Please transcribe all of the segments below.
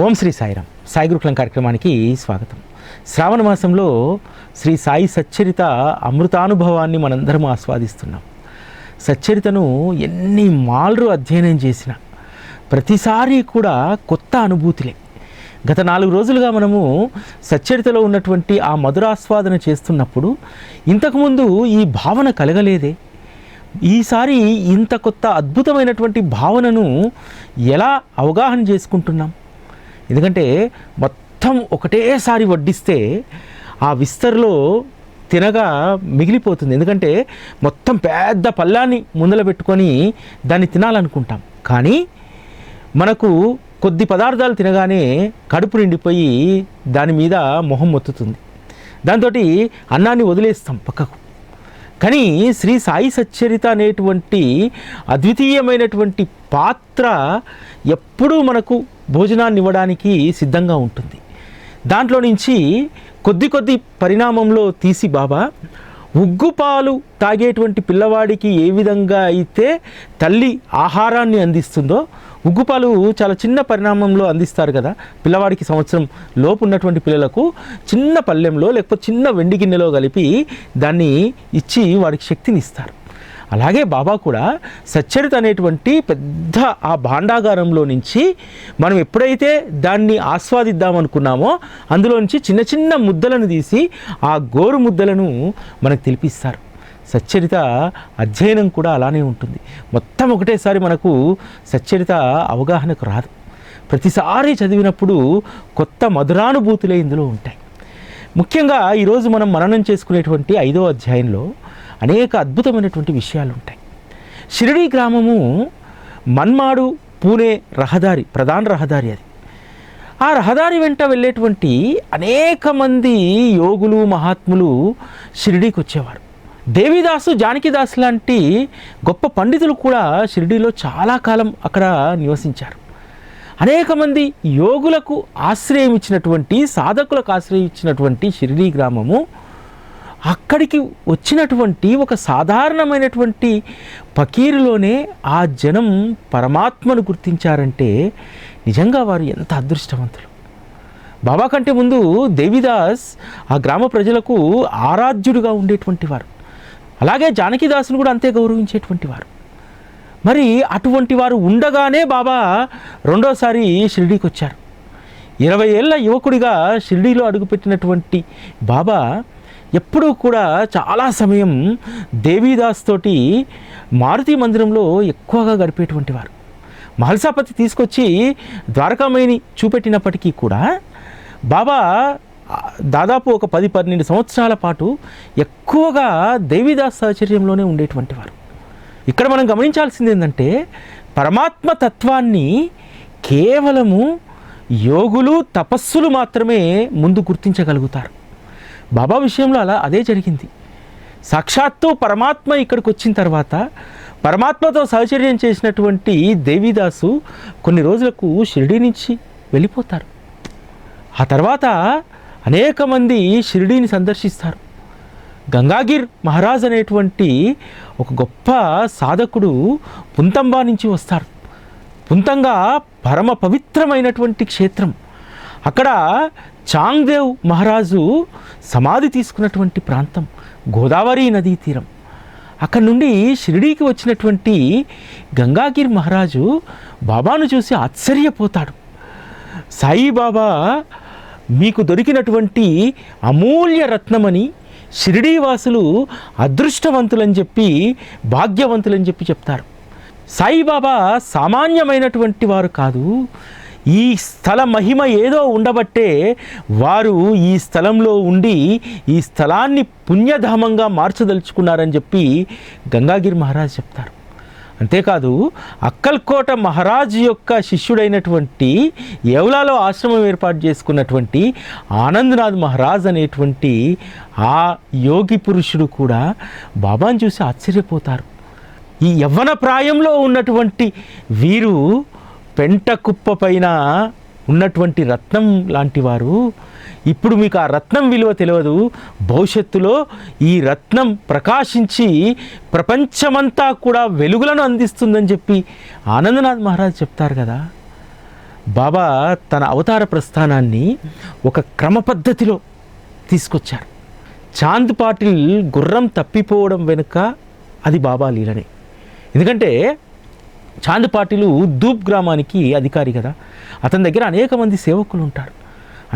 ఓం శ్రీ సాయిరాం. సాయి గురుకులం కార్యక్రమానికి స్వాగతం. శ్రావణ మాసంలో శ్రీ సాయి సచ్చరిత అమృతానుభవాన్ని మనందరం ఆస్వాదిస్తున్నాం. సచ్చరితను ఎన్ని మార్లు అధ్యయనం చేసినా ప్రతిసారి కూడా కొత్త అనుభూతులే. గత 4 రోజులుగా మనము సచ్చరితలో ఉన్నటువంటి ఆ మధురాస్వాదన చేస్తున్నప్పుడు ఇంతకుముందు ఈ భావన కలగలేదే. ఈసారి ఇంత కొత్త అద్భుతమైనటువంటి భావనను ఎలా అవగాహన చేసుకుంటున్నాం? ఎందుకంటే మొత్తం ఒకటేసారి వడ్డిస్తే ఆ విస్తరలో తినగా మిగిలిపోతుంది. ఎందుకంటే మొత్తం పెద్ద పళ్ళాన్ని ముందల పెట్టుకొని దాన్ని తినాలనుకుంటాం. కానీ మనకు కొద్ది పదార్థాలు తినగానే కడుపు నిండిపోయి దాని మీద మొహం మొత్తుతుంది. దాంతో అన్నాన్ని వదిలేస్తాం పక్కకు. కానీ శ్రీ సాయి సచ్చరిత అనేటువంటి అద్వితీయమైనటువంటి పాత్ర ఎప్పుడూ మనకు భోజనాన్ని ఇవ్వడానికి సిద్ధంగా ఉంటుంది. దాంట్లో నుంచి కొద్ది పరిణామంలో తీసి బాబా ఉగ్గుపాలు తాగేటువంటి పిల్లవాడికి ఏ విధంగా అయితే తల్లి ఆహారాన్ని అందిస్తుందో, ఉగ్గుపాలు చాలా చిన్న పరిణామంలో అందిస్తారు కదా పిల్లవాడికి. సంవత్సరం లోపు ఉన్నటువంటి పిల్లలకు చిన్న పళ్ళెంలో లేకపోతే చిన్న వెండి గిన్నెలో కలిపి దాన్ని ఇచ్చి వాడికి శక్తిని ఇస్తారు. అలాగే బాబా కూడా సచ్చరిత అనేటువంటి పెద్ద ఆ భాండాగారంలో నుంచి మనం ఎప్పుడైతే దాన్ని ఆస్వాదిద్దామనుకున్నామో అందులో నుంచి చిన్న చిన్న ముద్దలను తీసి ఆ గోరు ముద్దలను మనకు తెలిపిస్తారు. సచ్చరిత అధ్యయనం కూడా అలానే ఉంటుంది. మొత్తం ఒకటేసారి మనకు సచ్చరిత అవగాహనకు రాదు. ప్రతిసారి చదివినప్పుడు కొత్త మధురానుభూతులే ఇందులో ఉంటాయి. ముఖ్యంగా ఈరోజు మనం మననం చేసుకునేటువంటి 5వ అధ్యాయంలో అనేక అద్భుతమైనటువంటి విషయాలు ఉంటాయి. షిరిడీ గ్రామము మన్మాడు పూణే రహదారి, ప్రధాన రహదారి అది. ఆ రహదారి వెంట వెళ్ళేటువంటి అనేక మంది యోగులు మహాత్ములు షిరిడీకి వచ్చేవారు. దేవిదాసు, జానకిదాస్ లాంటి గొప్ప పండితులు కూడా షిరిడీలో చాలా కాలం అక్కడ నివసించారు. అనేక మంది యోగులకు ఆశ్రయం ఇచ్చినటువంటి, సాధకులకు ఆశ్రయం ఇచ్చినటువంటి షిరిడీ గ్రామము అక్కడికి వచ్చినటువంటి ఒక సాధారణమైనటువంటి ఫకీరులోనే ఆ జనం పరమాత్మను గుర్తించారంటే నిజంగా వారు ఎంత అదృష్టవంతులు. బాబా కంటే ముందు దేవిదాస్ ఆ గ్రామ ప్రజలకు ఆరాధ్యుడిగా ఉండేటువంటి వారు. అలాగే జానకిదాసును కూడా అంతే గౌరవించేటువంటి వారు. మరి అటువంటి వారు ఉండగానే బాబా రెండోసారి షిరిడీకి వచ్చారు. 20 ఏళ్ల యువకుడిగా షిరిడీలో అడుగుపెట్టినటువంటి బాబా ఎప్పుడూ కూడా చాలా సమయం దేవిదాస్ తోటి మారుతి మందిరంలో ఎక్కువగా గడిపేటువంటి వారు. మహల్సాపతి తీసుకొచ్చి ద్వారకామయిని చూపెట్టినప్పటికీ కూడా బాబా దాదాపు ఒక 10-12 సంవత్సరాల పాటు ఎక్కువగా దేవిదాస్ సాహచర్యంలోనే ఉండేటువంటి వారు. ఇక్కడ మనం గమనించాల్సింది ఏంటంటే పరమాత్మ తత్వాన్ని కేవలము యోగులు, తపస్సులు మాత్రమే ముందు గుర్తించగలుగుతారు. బాబా విషయంలో అదే జరిగింది. సాక్షాత్తు పరమాత్మ ఇక్కడికి వచ్చిన తర్వాత పరమాత్మతో సహచర్యం చేసినటువంటి దేవిదాసు కొన్ని రోజులకు షిరిడీ నుంచి వెళ్ళిపోతారు. ఆ తర్వాత అనేక మంది షిరిడీని సందర్శిస్తారు. గంగాగిర్ మహారాజ్ అనేటువంటి ఒక గొప్ప సాధకుడు పుంతంబా నుంచి వస్తారు. పుంతంగా పరమ పవిత్రమైనటువంటి క్షేత్రం. అక్కడ చాంగ్దేవ్ మహారాజు సమాధి తీసుకున్నటువంటి ప్రాంతం, గోదావరి నదీ తీరం. అక్కడి నుండి షిరిడీకి వచ్చినటువంటి గంగాగిరి మహారాజు బాబాను చూసి ఆశ్చర్యపోతాడు. సాయిబాబా మీకు దొరికినటువంటి అమూల్య రత్నమని, షిరిడీ వాసులు అదృష్టవంతులని చెప్పి, భాగ్యవంతులని చెప్పి చెప్తారు. సాయిబాబా సామాన్యమైనటువంటి వారు కాదు. ఈ స్థల మహిమ ఏదో ఉండబట్టే వారు ఈ స్థలంలో ఉండి ఈ స్థలాన్ని పుణ్యధామంగా మార్చదలుచుకున్నారని చెప్పి గంగాగిరి మహారాజ్ చెప్తారు. అంతేకాదు అక్కల్కోట మహారాజ్ యొక్క శిష్యుడైనటువంటి యవలాలో ఆశ్రమం ఏర్పాటు చేసుకున్నటువంటి ఆనందనాథ్ మహారాజ్ అనేటువంటి ఆ యోగి పురుషుడు కూడా బాబాను చూసి ఆశ్చర్యపోతారు. ఈ యవ్వన ప్రాయంలో ఉన్నటువంటి వీరు పెంట కుప్ప పైన ఉన్నటువంటి రత్నం లాంటి వారు. ఇప్పుడు మీకు ఆ రత్నం విలువ తెలియదు, భవిష్యత్తులో ఈ రత్నం ప్రకాశించి ప్రపంచమంతా కూడా వెలుగులను అందిస్తుందని చెప్పి ఆనందనాథ్ మహారాజ్ చెప్తారు కదా. బాబా తన అవతార ప్రస్థానాన్ని ఒక క్రమ పద్ధతిలో తీసుకొచ్చారు. చాంద్ పాటిల్ గుర్రం తప్పిపోవడం వెనుక అది బాబా లీలనే. ఎందుకంటే చాంద్ పాటిలు దూప్ గ్రామానికి అధికారి కదా, అతని దగ్గర అనేక మంది సేవకులు ఉంటారు.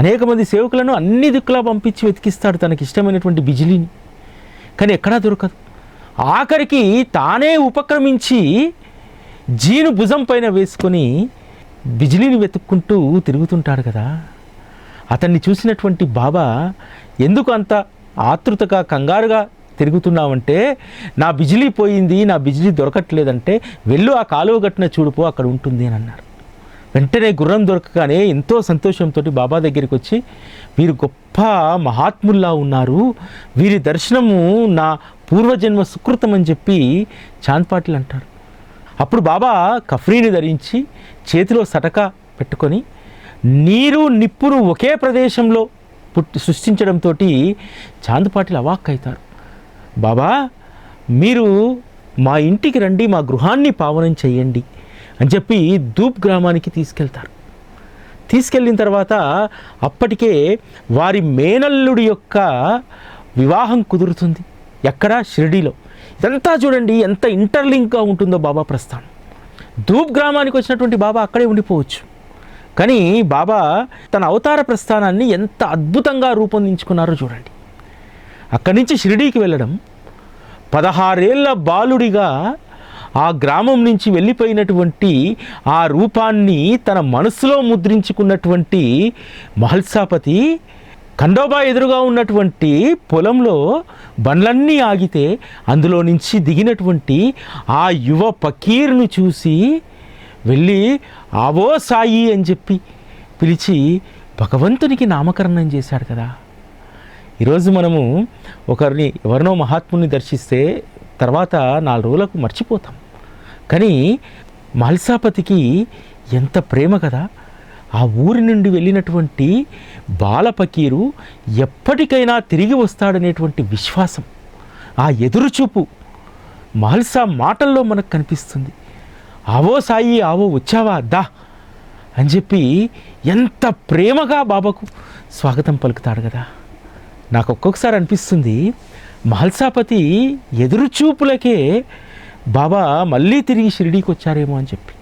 అనేక మంది సేవకులను అన్ని దిక్కులా పంపించి వెతికిస్తాడు తనకి ఇష్టమైనటువంటి బిజిలీని, కానీ ఎక్కడా దొరకదు. ఆఖరికి తానే ఉపక్రమించి జీను భుజం పైన వేసుకొని బిజిలీని వెతుక్కుంటూ తిరుగుతుంటాడు కదా. అతన్ని చూసినటువంటి బాబా, ఎందుకు అంత ఆతృతగా కంగారుగా తిరుగుతున్నావంటే, నా బిజిలీ పోయింది, నా బిజిలీ దొరకట్లేదంటే, వెళ్ళు ఆ కాలువ గట్టున చూడుపో, అక్కడ ఉంటుంది అని అన్నారు. వెంటనే గుర్రం దొరకగానే ఎంతో సంతోషంతో బాబా దగ్గరికి వచ్చి, వీరు గొప్ప మహాత్ముల్లా ఉన్నారు, వీరి దర్శనము నా పూర్వజన్మ సుకృతం అని చెప్పి చాంద్ పాటిల్ అంటారు. అప్పుడు బాబా కఫ్రీని ధరించి చేతిలో సటక పెట్టుకొని నీరు నిప్పును ఒకే ప్రదేశంలో సృష్టించడంతో చాంద్ పాటిల్ అవాక్కవుతారు. బాబా, మీరు మా ఇంటికి రండి, మా గృహాన్ని పావనం చెయ్యండి అని చెప్పి దూప్ గ్రామానికి తీసుకెళ్తారు. తీసుకెళ్ళిన తర్వాత అప్పటికే వారి మేనల్లుడి యొక్క వివాహం కుదురుతుంది. ఎక్కడ? షిరిడీలో. ఇదంతా చూడండి ఎంత ఇంటర్లింక్గా ఉంటుందో బాబా ప్రస్థానం. దూప్ గ్రామానికి వచ్చినటువంటి బాబా అక్కడే ఉండిపోవచ్చు, కానీ బాబా తన అవతార ప్రస్థానాన్ని ఎంత అద్భుతంగా రూపొందించుకున్నారో చూడండి. అక్కడి నుంచి షిరిడీకి వెళ్ళడం, 16 ఏళ్ల బాలుడిగా ఆ గ్రామం నుంచి వెళ్ళిపోయినటువంటి ఆ రూపాన్ని తన మనసులో ముద్రించుకున్నటువంటి మహల్సాపతి ఖండోబా ఎదురుగా ఉన్నటువంటి పొలంలో బండ్లన్నీ ఆగితే అందులో నుంచి దిగినటువంటి ఆ యువ ఫకీర్ను చూసి వెళ్ళి ఆవో సాయి అని చెప్పి పిలిచి భగవంతునికి నామకరణం చేశాడు కదా. ఈరోజు మనము ఎవరినో మహాత్ముని దర్శిస్తే తర్వాత 4 రోజులకు మర్చిపోతాం, కానీ మహల్సాపతికి ఎంత ప్రేమ కదా. ఆ ఊరి నుండి వెళ్ళినటువంటి బాలపకీరు ఎప్పటికైనా తిరిగి వస్తాడనేటువంటి విశ్వాసం, ఆ ఎదురుచూపు మహల్సా మాటల్లో మనకు కనిపిస్తుంది. ఆవో సాయి, ఆవో వచ్చావా దా అని చెప్పి ఎంత ప్రేమగా బాబాకు స్వాగతం పలుకుతాడు కదా. నాకు ఒక్కొక్కసారి అనిపిస్తుంది, మహల్సాపతి ఎదురుచూపులకే బాబా మళ్ళీ తిరిగి షిరిడీకి వచ్చారేమో అని చెప్పి.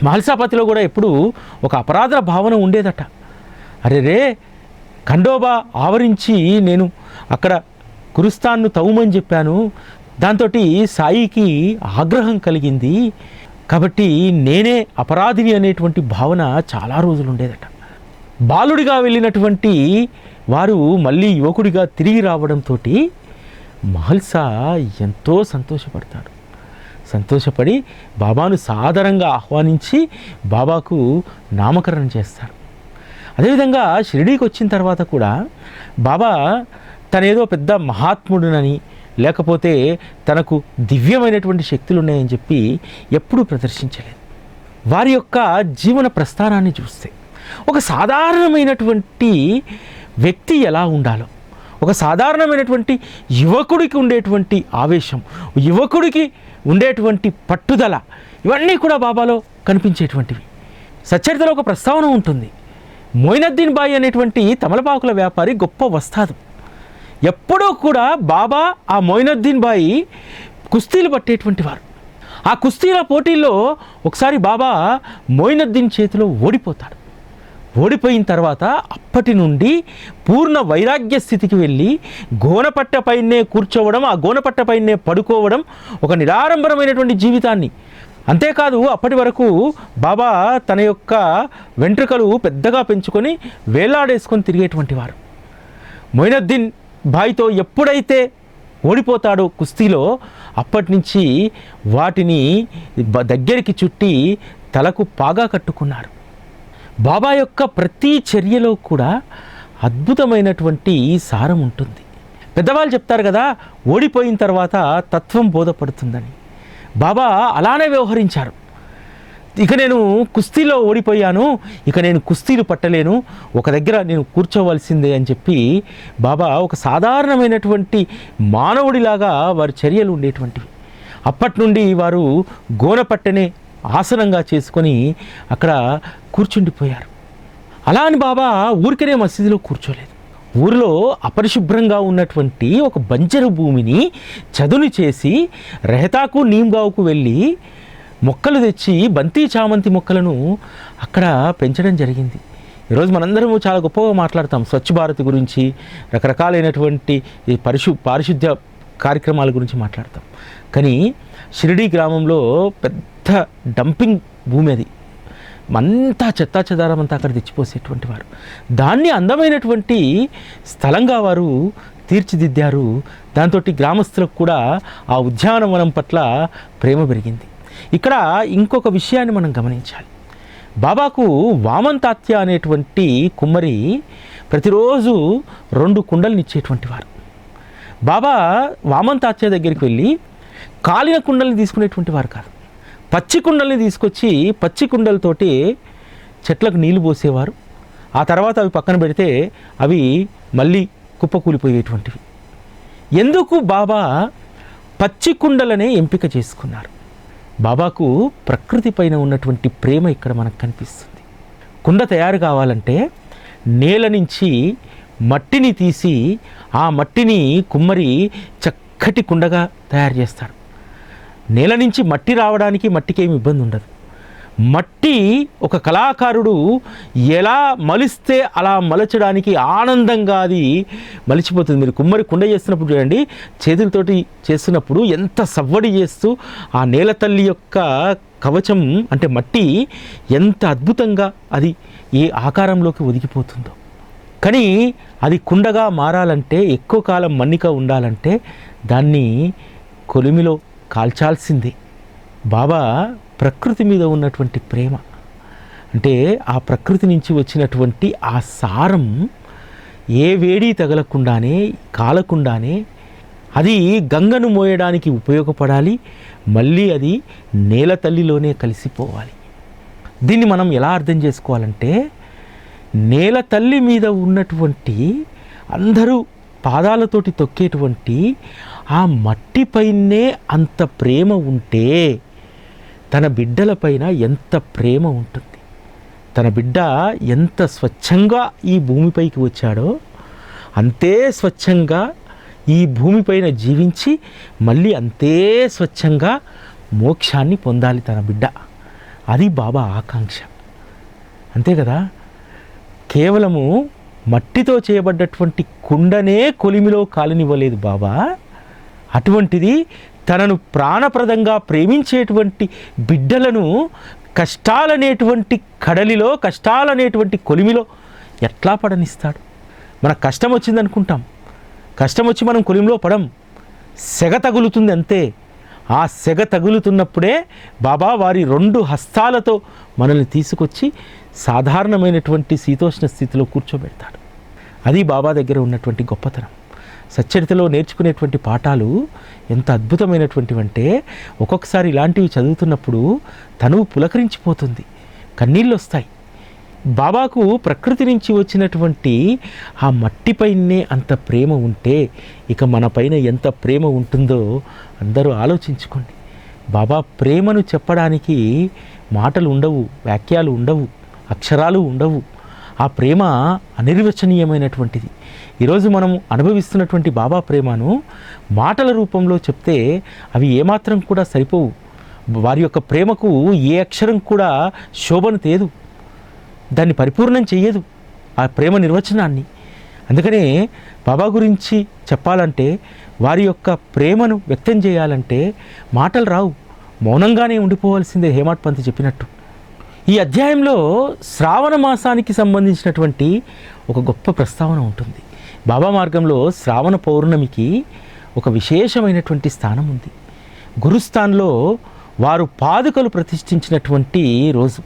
మహల్సాపతిలో కూడా ఎప్పుడు ఒక అపరాధ భావన ఉండేదట. అరే రే, ఖండోబా ఆవరించి నేను అక్కడ కురుస్తాన్ను తవ్వమని చెప్పాను, దాంతో సాయికి ఆగ్రహం కలిగింది, కాబట్టి నేనే అపరాధిని అనేటువంటి భావన చాలా రోజులు ఉండేదట. బాలుడిగా వెళ్ళినటువంటి వారు మళ్ళీ యువకుడిగా తిరిగి రావడంతో మహల్సా ఎంతో సంతోషపడతాడు. సంతోషపడి బాబాను సాదరంగా ఆహ్వానించి బాబాకు నామకరణం చేస్తారు. అదేవిధంగా షిరిడీకి వచ్చిన తర్వాత కూడా బాబా తనేదో పెద్ద మహాత్ముడునని, లేకపోతే తనకు దివ్యమైనటువంటి శక్తులు ఉన్నాయని చెప్పి ఎప్పుడూ ప్రదర్శించలేదు. వారి యొక్క జీవన ప్రస్థానాన్ని చూస్తే ఒక సాధారణమైనటువంటి వ్యక్తి ఎలా ఉండాలో, ఒక సాధారణమైనటువంటి యువకుడికి ఉండేటువంటి ఆవేశం, యువకుడికి ఉండేటువంటి పట్టుదల, ఇవన్నీ కూడా బాబాలో కనిపించేటువంటివి. సచ్చరితలో ఒక ప్రస్తావన ఉంటుంది. మొయినుద్దీన్ బాయి అనేటువంటి తమలపాకుల వ్యాపారి గొప్ప వస్తాదు. ఎప్పుడూ కూడా బాబా ఆ మొయినుద్దీన్ బాయి కుస్తీలు పట్టేటువంటి వారు. ఆ కుస్తీల పోటీల్లో ఒకసారి బాబా మొయినుద్దీన్ చేతిలో ఓడిపోతాడు. ఓడిపోయిన తర్వాత అప్పటి నుండి పూర్ణ వైరాగ్య స్థితికి వెళ్ళి గోనపట్టపైనే కూర్చోవడం, ఆ గోనపట్టపైనే పడుకోవడం, ఒక నిరాడంబరమైనటువంటి జీవితాన్ని. అంతేకాదు అప్పటి వరకు బాబా తన యొక్క వెంట్రుకలు పెద్దగా పెంచుకొని వేలాడేసుకొని తిరిగేటువంటి వారు. మొయినుద్దీన్ బాయ్తో ఎప్పుడైతే ఓడిపోతాడో కుస్తీలో, అప్పటి నుంచి వాటిని దగ్గరికి చుట్టి తలకు పాగా కట్టుకున్నారు. బాబా యొక్క ప్రతి చర్యలో కూడా అద్భుతమైనటువంటి సారం ఉంటుంది. పెద్దవాళ్ళు చెప్తారు కదా, ఓడిపోయిన తర్వాత తత్వం బోధపడుతుందని. బాబా అలానే వ్యవహరించారు. ఇక నేను కుస్తీలో ఓడిపోయాను, ఇక నేను కుస్తీలు పట్టలేను, ఒక దగ్గర నేను కూర్చోవలసిందే అని చెప్పి బాబా ఒక సాధారణమైనటువంటి మానవుడిలాగా వారి చర్యలు ఉండేటువంటివి. అప్పటి నుండి వారు గోనపట్టనే ఆసనంగా చేసుకొని అక్కడ కూర్చుండిపోయారు. అలా అని బాబా ఊరికనే మసీదులో కూర్చోలేదు. ఊరిలో అపరిశుభ్రంగా ఉన్నటువంటి ఒక బంజరు భూమిని చదును చేసి రెహతాకు నీమ్గావుకు వెళ్ళి మొక్కలు తెచ్చి బంతి చామంతి మొక్కలను అక్కడ పెంచడం జరిగింది. ఈరోజు మనందరము చాలా గొప్పగా మాట్లాడతాం స్వచ్ఛ భారత్ గురించి, రకరకాలైనటువంటి ఈ పారిశుద్ధ్య కార్యక్రమాల గురించి మాట్లాడతాం. కానీ షిరిడీ గ్రామంలో పెద్ద డంపింగ్ భూమి అది, అంతా చెత్తా చెదారం అంతా అక్కడ తెచ్చిపోసేటువంటి వారు. దాన్ని అందమైనటువంటి స్థలంగా వారు తీర్చిదిద్దారు. దాంతో గ్రామస్తులకు కూడా ఆ ఉద్యానవనం పట్ల ప్రేమ పెరిగింది. ఇక్కడ ఇంకొక విషయాన్ని మనం గమనించాలి. బాబాకు వామన్ తాత్య అనేటువంటి కుమ్మరి ప్రతిరోజు 2 కుండలను ఇచ్చేటువంటి వారు. బాబా వామన్ తాత్య దగ్గరికి వెళ్ళి కాలిన కుండల్ని తీసుకునేటువంటి వారు కాదు, పచ్చి కుండల్ని తీసుకొచ్చి పచ్చి కుండలతోటి చెట్లకు నీళ్లు పోసేవారు. ఆ తర్వాత అవి పక్కన పెడితే అవి మళ్ళీ కుప్పకూలిపోయేటువంటివి. ఎందుకు బాబా పచ్చి కుండలనే ఎంపిక చేసుకున్నారు? బాబాకు ప్రకృతి పైన ఉన్నటువంటి ప్రేమ ఇక్కడ మనకు కనిపిస్తుంది. కుండ తయారు కావాలంటే నేల నుంచి మట్టిని తీసి ఆ మట్టిని కుమ్మరి చక్కటి కుండగా తయారు చేస్తాడు. నేల నుంచి మట్టి రావడానికి మట్టికి ఏమి ఇబ్బంది ఉండదు. మట్టి ఒక కళాకారుడు ఎలా మలిస్తే అలా మలచడానికి ఆనందంగా అది మలిచిపోతుంది. మీరు కుమ్మరి కుండ చేస్తున్నప్పుడు చూడండి, చేతులతోటి చేస్తున్నప్పుడు ఎంత సవ్వడి చేస్తూ ఆ నేల తల్లి యొక్క కవచం అంటే మట్టి ఎంత అద్భుతంగా అది ఏ ఆకారంలోకి ఒదిగిపోతుందో. కానీ అది కుండగా మారాలంటే, ఎక్కువ కాలం మన్నిక ఉండాలంటే దాన్ని కొలిమిలో కాల్చాల్సిందే. బాబా ప్రకృతి మీద ఉన్నటువంటి ప్రేమ అంటే ఆ ప్రకృతి నుంచి వచ్చినటువంటి ఆ సారం ఏ వేడి తగలకుండానే కాలకుండానే అది గంగను మోయడానికి ఉపయోగపడాలి, మళ్ళీ అది నేల తల్లిలోనే కలిసిపోవాలి. దీన్ని మనం ఎలా అర్థం చేసుకోవాలంటే, నేల తల్లి మీద ఉన్నటువంటి అందరూ పాదాలతోటి తొక్కేటువంటి ఆ మట్టిపైనే అంత ప్రేమ ఉంటే తన బిడ్డలపైన ఎంత ప్రేమ ఉంటుంది. తన బిడ్డ ఎంత స్వచ్ఛంగా ఈ భూమిపైకి వచ్చాడో అంతే స్వచ్ఛంగా ఈ భూమిపైన జీవించి మళ్ళీ అంతే స్వచ్ఛంగా మోక్షాన్ని పొందాలి తన బిడ్డ. అది బాబా ఆకాంక్ష. అంతే కదా, కేవలము మట్టితో చేయబడ్డటువంటి కుండనే కొలిమిలో కాలనివ్వలేదు బాబా. అటువంటిది తనను ప్రాణప్రదంగా ప్రేమించేటువంటి బిడ్డలను కష్టాలనేటువంటి కడలిలో, కష్టాలనేటువంటి కొలిమిలో ఎట్లా పడనిస్తాడు? మనకు కష్టం వచ్చింది అనుకుంటాం, కష్టం వచ్చి మనం కొలిమిలో పడం, సెగ తగులుతుంది అంతే. ఆ సెగ తగులుతున్నప్పుడే బాబా వారి 2 హస్తాలతో మనల్ని తీసుకొచ్చి సాధారణమైనటువంటి శీతోష్ణ స్థితిలో కూర్చోబెడతాడు. అది బాబా దగ్గర ఉన్నటువంటి గొప్పతనం. సచ్చరితలో నేర్చుకునేటువంటి పాఠాలు ఎంత అద్భుతమైనటువంటివంటే, ఒక్కొక్కసారి ఇలాంటివి చదువుతున్నప్పుడు తనువు పులకరించిపోతుంది, కన్నీళ్ళు వస్తాయి. బాబాకు ప్రకృతి నుంచి వచ్చినటువంటి ఆ మట్టిపైనే అంత ప్రేమ ఉంటే ఇక మన పైన ఎంత ప్రేమ ఉంటుందో అందరూ ఆలోచించుకోండి. బాబా ప్రేమను చెప్పడానికి మాటలు ఉండవు, వాక్యాలు ఉండవు, అక్షరాలు ఉండవు. ఆ ప్రేమ అనిర్వచనీయమైనటువంటిది. ఈరోజు మనం అనుభవిస్తున్నటువంటి బాబా ప్రేమను మాటల రూపంలో చెప్తే అవి ఏమాత్రం కూడా సరిపోవు. వారి యొక్క ప్రేమకు ఏ అక్షరం కూడా శోభను తేదు, దాన్ని పరిపూర్ణం చెయ్యదు ఆ ప్రేమ నిర్వచనాన్ని. అందుకనే బాబా గురించి చెప్పాలంటే, వారి యొక్క ప్రేమను వ్యక్తం చేయాలంటే మాటలు రావు, మౌనంగానే ఉండిపోవాల్సిందే. హేమాడ్ పంత్ చెప్పినట్టు ఈ అధ్యాయంలో శ్రావణ మాసానికి సంబంధించినటువంటి ఒక గొప్ప ప్రస్తావన ఉంటుంది. బాబా మార్గంలో శ్రావణ పౌర్ణమికి ఒక విశేషమైనటువంటి స్థానం ఉంది. గురుస్థాన్లో వారు పాదుకలు ప్రతిష్ఠించినటువంటి రోజు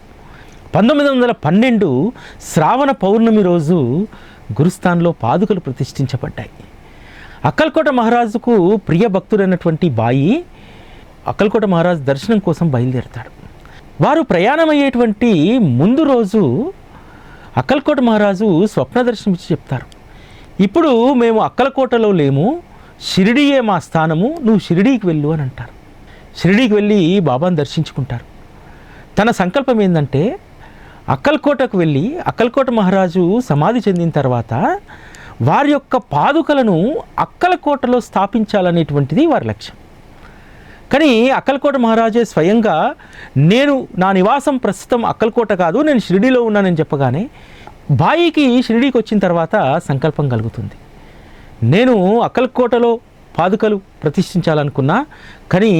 1912 శ్రావణ పౌర్ణమి రోజు గురుస్థాన్లో పాదుకలు ప్రతిష్ఠించబడ్డాయి. అక్కల్కోట మహారాజుకు ప్రియ భక్తుడైనటువంటి బాయి అక్కల్కోట మహారాజు దర్శనం కోసం బయలుదేరతాడు. వారు ప్రయాణమయ్యేటువంటి ముందు రోజు అక్కల్కోట మహారాజు స్వప్న దర్శనం ఇచ్చి చెప్తారు, ఇప్పుడు మేము అక్కలకోటలో లేము, షిరిడీయే మా స్థానము, నువ్వు షిరిడీకి వెళ్ళు అని అంటారు. షిరిడీకి వెళ్ళి బాబాను దర్శించుకుంటారు. తన సంకల్పం ఏంటంటే అక్కల్కోటకు వెళ్ళి అక్కల్కోట మహారాజు సమాధి చెందిన తర్వాత వారి యొక్క పాదుకలను అక్కల్కోటలో స్థాపించాలనేటువంటిది వారి లక్ష్యం. కానీ అక్కల్కోట మహారాజే స్వయంగా నేను నా నివాసం ప్రస్తుతం అక్కల్కోట కాదు, నేను షిరిడీలో ఉన్నానని చెప్పగానే బాయికి షిరిడీకి వచ్చిన తర్వాత సంకల్పం కలుగుతుంది. నేను అక్కల్కోటలో పాదుకలు ప్రతిష్ఠించాలనుకున్నా, కానీ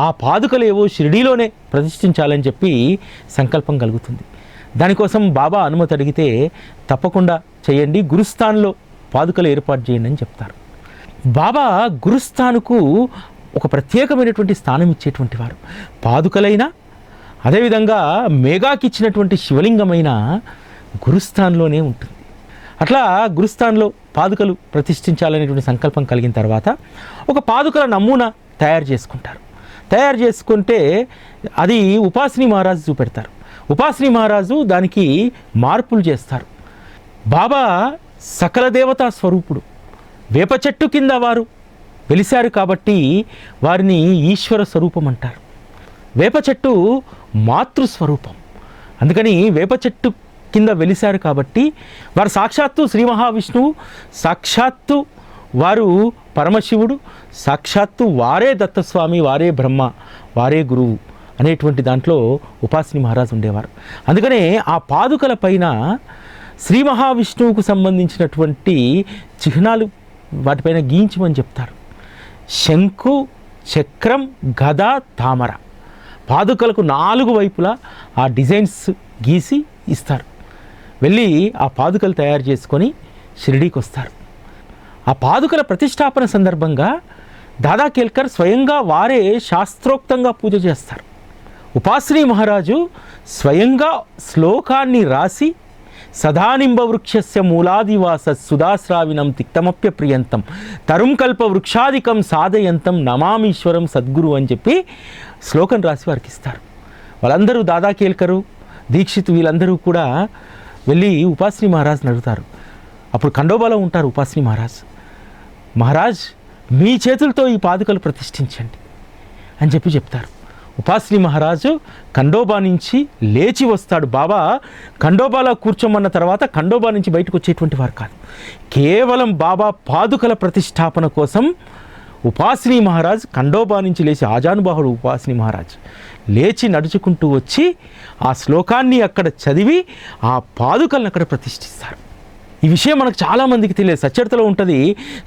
ఆ పాదుకలు ఏవో షిరిడీలోనే ప్రతిష్ఠించాలని చెప్పి సంకల్పం కలుగుతుంది. దానికోసం బాబా అనుమతి అడిగితే తప్పకుండా చేయండి, గురుస్థాన్లో పాదుకలు ఏర్పాటు చేయండి అని చెప్తారు. బాబా గురుస్థానుకు ఒక ప్రత్యేకమైనటువంటి స్థానం ఇచ్చేటువంటి వారు. పాదుకలైనా అదేవిధంగా మేఘాకి ఇచ్చినటువంటి శివలింగమైన గురుస్థాన్లోనే ఉంటుంది. అట్లా గురుస్థాన్లో పాదుకలు ప్రతిష్ఠించాలనేటువంటి సంకల్పం కలిగిన తర్వాత ఒక పాదుకల నమూనా తయారు చేసుకుంటారు. తయారు చేసుకుంటే అది ఉపాసిని మహారాజు చూపెడతారు. ఉపాసిని మహారాజు దానికి మార్పులు చేస్తారు. బాబా సకల దేవతా స్వరూపుడు, వేప చెట్టు కింద వారు వెలిశారు కాబట్టి వారిని ఈశ్వర స్వరూపం అంటారు. వేప చెట్టు మాతృస్వరూపం, అందుకని వేప చెట్టు కింద వెలిశారు కాబట్టి వారు సాక్షాత్తు శ్రీ మహావిష్ణువు, సాక్షాత్తు వారు పరమశివుడు, సాక్షాత్తు వారే దత్తస్వామి, వారే బ్రహ్మ, వారే గురువు అనేటువంటి దాంట్లో ఉపాసిని మహారాజు ఉండేవారు. అందుకనే ఆ పాదుకల పైన శ్రీ మహావిష్ణువుకు సంబంధించినటువంటి చిహ్నాలు వాటిపైన గీయించమని చెప్తారు. శంఖు, చక్రం, గద, తామర పాదుకలకు 4 వైపులా ఆ డిజైన్స్ గీసి ఇస్తారు. వెళ్ళి ఆ పాదుకలు తయారు చేసుకొని షిరిడీకి వస్తారు. ఆ పాదుకల ప్రతిష్టాపన సందర్భంగా దాదా కేల్కర్ స్వయంగా వారే శాస్త్రోక్తంగా పూజ చేస్తారు. ఉపాసిని మహారాజు స్వయంగా శ్లోకాన్ని రాసి సదానింబ వృక్షస్య మూలాదివాస సుధాశ్రావినం తిక్తమప్య ప్రియంతం తరుం కల్ప వృక్షాదికం సాధయంతం నమామీశ్వరం సద్గురు అని చెప్పి శ్లోకం రాసి వారికి ఇస్తారు. వాళ్ళందరూ దాదా కేల్కరు, దీక్షిత్ వీళ్ళందరూ కూడా వెళ్ళి ఉపాసిని మహారాజ్ని అడుగుతారు. అప్పుడు ఖండోబాలో ఉంటారు ఉపాసిని మహారాజ్. మహారాజ్ మీ చేతులతో ఈ పాదుకలు ప్రతిష్ఠించండి అని చెప్పి చెప్తారు. ఉపాసిని మహారాజు ఖండోబా నుంచి లేచి వస్తాడు. బాబా ఖండోబాలో కూర్చోమన్న తర్వాత ఖండోబా నుంచి బయటకు వచ్చేటువంటి వారు కాదు. కేవలం బాబా పాదుకల ప్రతిష్టాపన కోసం ఉపాసిని మహారాజ్ ఖండోబా నుంచి లేచి, ఆజానుబాహుడు ఉపాసిని మహారాజ్ లేచి నడుచుకుంటూ వచ్చి ఆ శ్లోకాన్ని అక్కడ చదివి ఆ పాదుకలను అక్కడ ప్రతిష్ఠిస్తారు. ఈ విషయం మనకు చాలామందికి తెలియదు. సచ్చరితలో ఉంటుంది.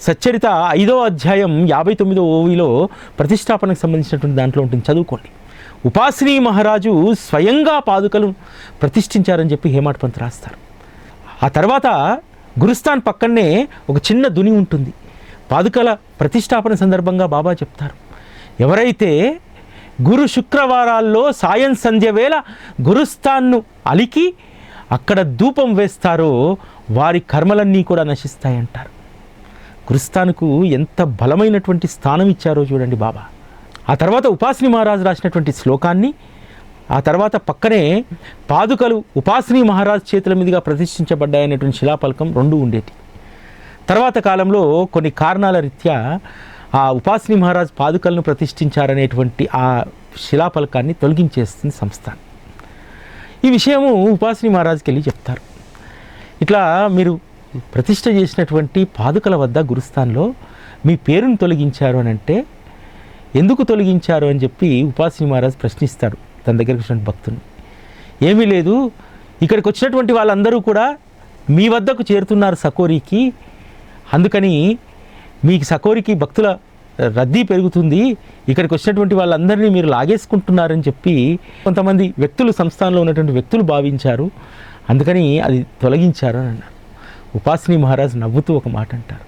సచ్చరిత 5వ అధ్యాయం 59వ ఓవిలో ప్రతిష్టాపనకు సంబంధించినటువంటి దాంట్లో ఉంటుంది, చదువుకోండి. ఉపాసిని మహారాజు స్వయంగా పాదుకలు ప్రతిష్ఠించారని చెప్పి హేమాడ్ పంత్ రాస్తారు. ఆ తర్వాత గురుస్థాన్ పక్కనే ఒక చిన్న దుని ఉంటుంది. పాదుకల ప్రతిష్టాపన సందర్భంగా బాబా చెప్తారు, ఎవరైతే గురు శుక్రవారాల్లో సాయం సంధ్య వేళ గురుస్థాన్ను అలికి అక్కడ ధూపం వేస్తారో వారి కర్మలన్నీ కూడా నశిస్తాయంటారు. గురుస్థాన్కు ఎంత బలమైనటువంటి స్థానం ఇచ్చారో చూడండి బాబా. ఆ తర్వాత ఉపాసిని మహారాజు రాసినటువంటి శ్లోకాన్ని, ఆ తర్వాత పక్కనే పాదుకలు ఉపాసిని మహారాజు చేతుల మీదుగా ప్రతిష్ఠించబడ్డాయనేటువంటి శిలాపలకం 2 ఉండేటి. తర్వాత కాలంలో కొన్ని కారణాల రీత్యా ఆ ఉపాసిని మహారాజు పాదుకలను ప్రతిష్ఠించారనేటువంటి ఆ శిలాపలకాన్ని తొలగించేస్తుంది సంస్థానం. ఈ విషయము ఉపాసిని మహారాజుకి వెళ్ళి చెప్తారు. ఇట్లా మీరు ప్రతిష్ఠ చేసినటువంటి పాదుకల వద్ద గురుస్థాన్లో మీ పేరును తొలగించారు అని అంటే ఎందుకు తొలగించారు అని చెప్పి ఉపాసిని మహారాజు ప్రశ్నిస్తాడు తన దగ్గరికి వచ్చిన భక్తుని. ఏమీ లేదు, ఇక్కడికి వచ్చినటువంటి వాళ్ళందరూ కూడా మీ వద్దకు చేరుతున్నారు సకోరికి, అందుకని మీకు సకోరికి భక్తుల రద్దీ పెరుగుతుంది, ఇక్కడికి వచ్చినటువంటి వాళ్ళందరినీ మీరు లాగేసుకుంటున్నారని చెప్పి కొంతమంది వ్యక్తులు, సంస్థానంలో ఉన్నటువంటి వ్యక్తులు భావించారు, అందుకని అది తొలగించారు అని అన్నారు. ఉపాసిని మహారాజ్ నవ్వుతూ ఒక మాట అంటారు,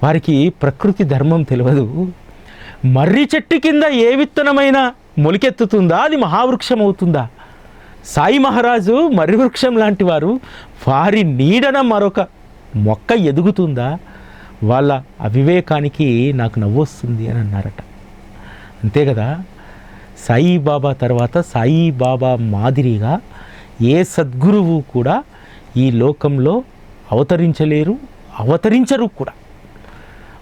వారికి ప్రకృతి ధర్మం తెలియదు. మర్రి చెట్టు కింద ఏ విత్తనమైనా మొలికెత్తుతుందా, అది మహావృక్షం అవుతుందా? సాయి మహారాజు మర్రి వృక్షం లాంటి వారు, వారి నీడన మరొక మొక్క ఎదుగుతుందా? వాళ్ళ అవివేకానికి నాకు నవ్వొస్తుంది అని అన్నారట. అంతే కదా, సాయిబాబా తర్వాత సాయిబాబా మాదిరిగా ఏ సద్గురువు కూడా ఈ లోకంలో అవతరించలేరు, అవతరించరు కూడా.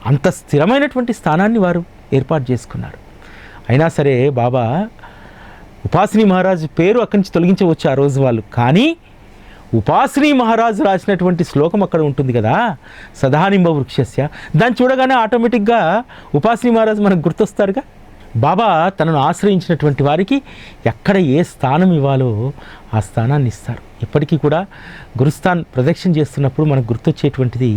అంత స్థిరమైనటువంటి స్థానాన్ని వారు ఏర్పాటు చేసుకున్నారు. అయినా సరే బాబా ఉపాసిని మహారాజు పేరు అక్కడి నుంచి తొలగించవచ్చు ఆ రోజు వాళ్ళు. కానీ ఉపాసిని మహారాజు రాసినటువంటి శ్లోకం అక్కడ ఉంటుంది కదా, సదానింబ వృక్షస్య, దాన్ని చూడగానే ఆటోమేటిక్గా ఉపాసిని మహారాజు మనకు గుర్తొస్తారుగా. బాబా తనను ఆశ్రయించినటువంటి వారికి ఎక్కడ ఏ స్థానం ఇవ్వాలో ఆ స్థానాన్ని ఇస్తారు. ఇప్పటికీ కూడా గురుస్థాన్ ప్రదక్షిణ చేస్తున్నప్పుడు మనకు గుర్తొచ్చేటువంటిది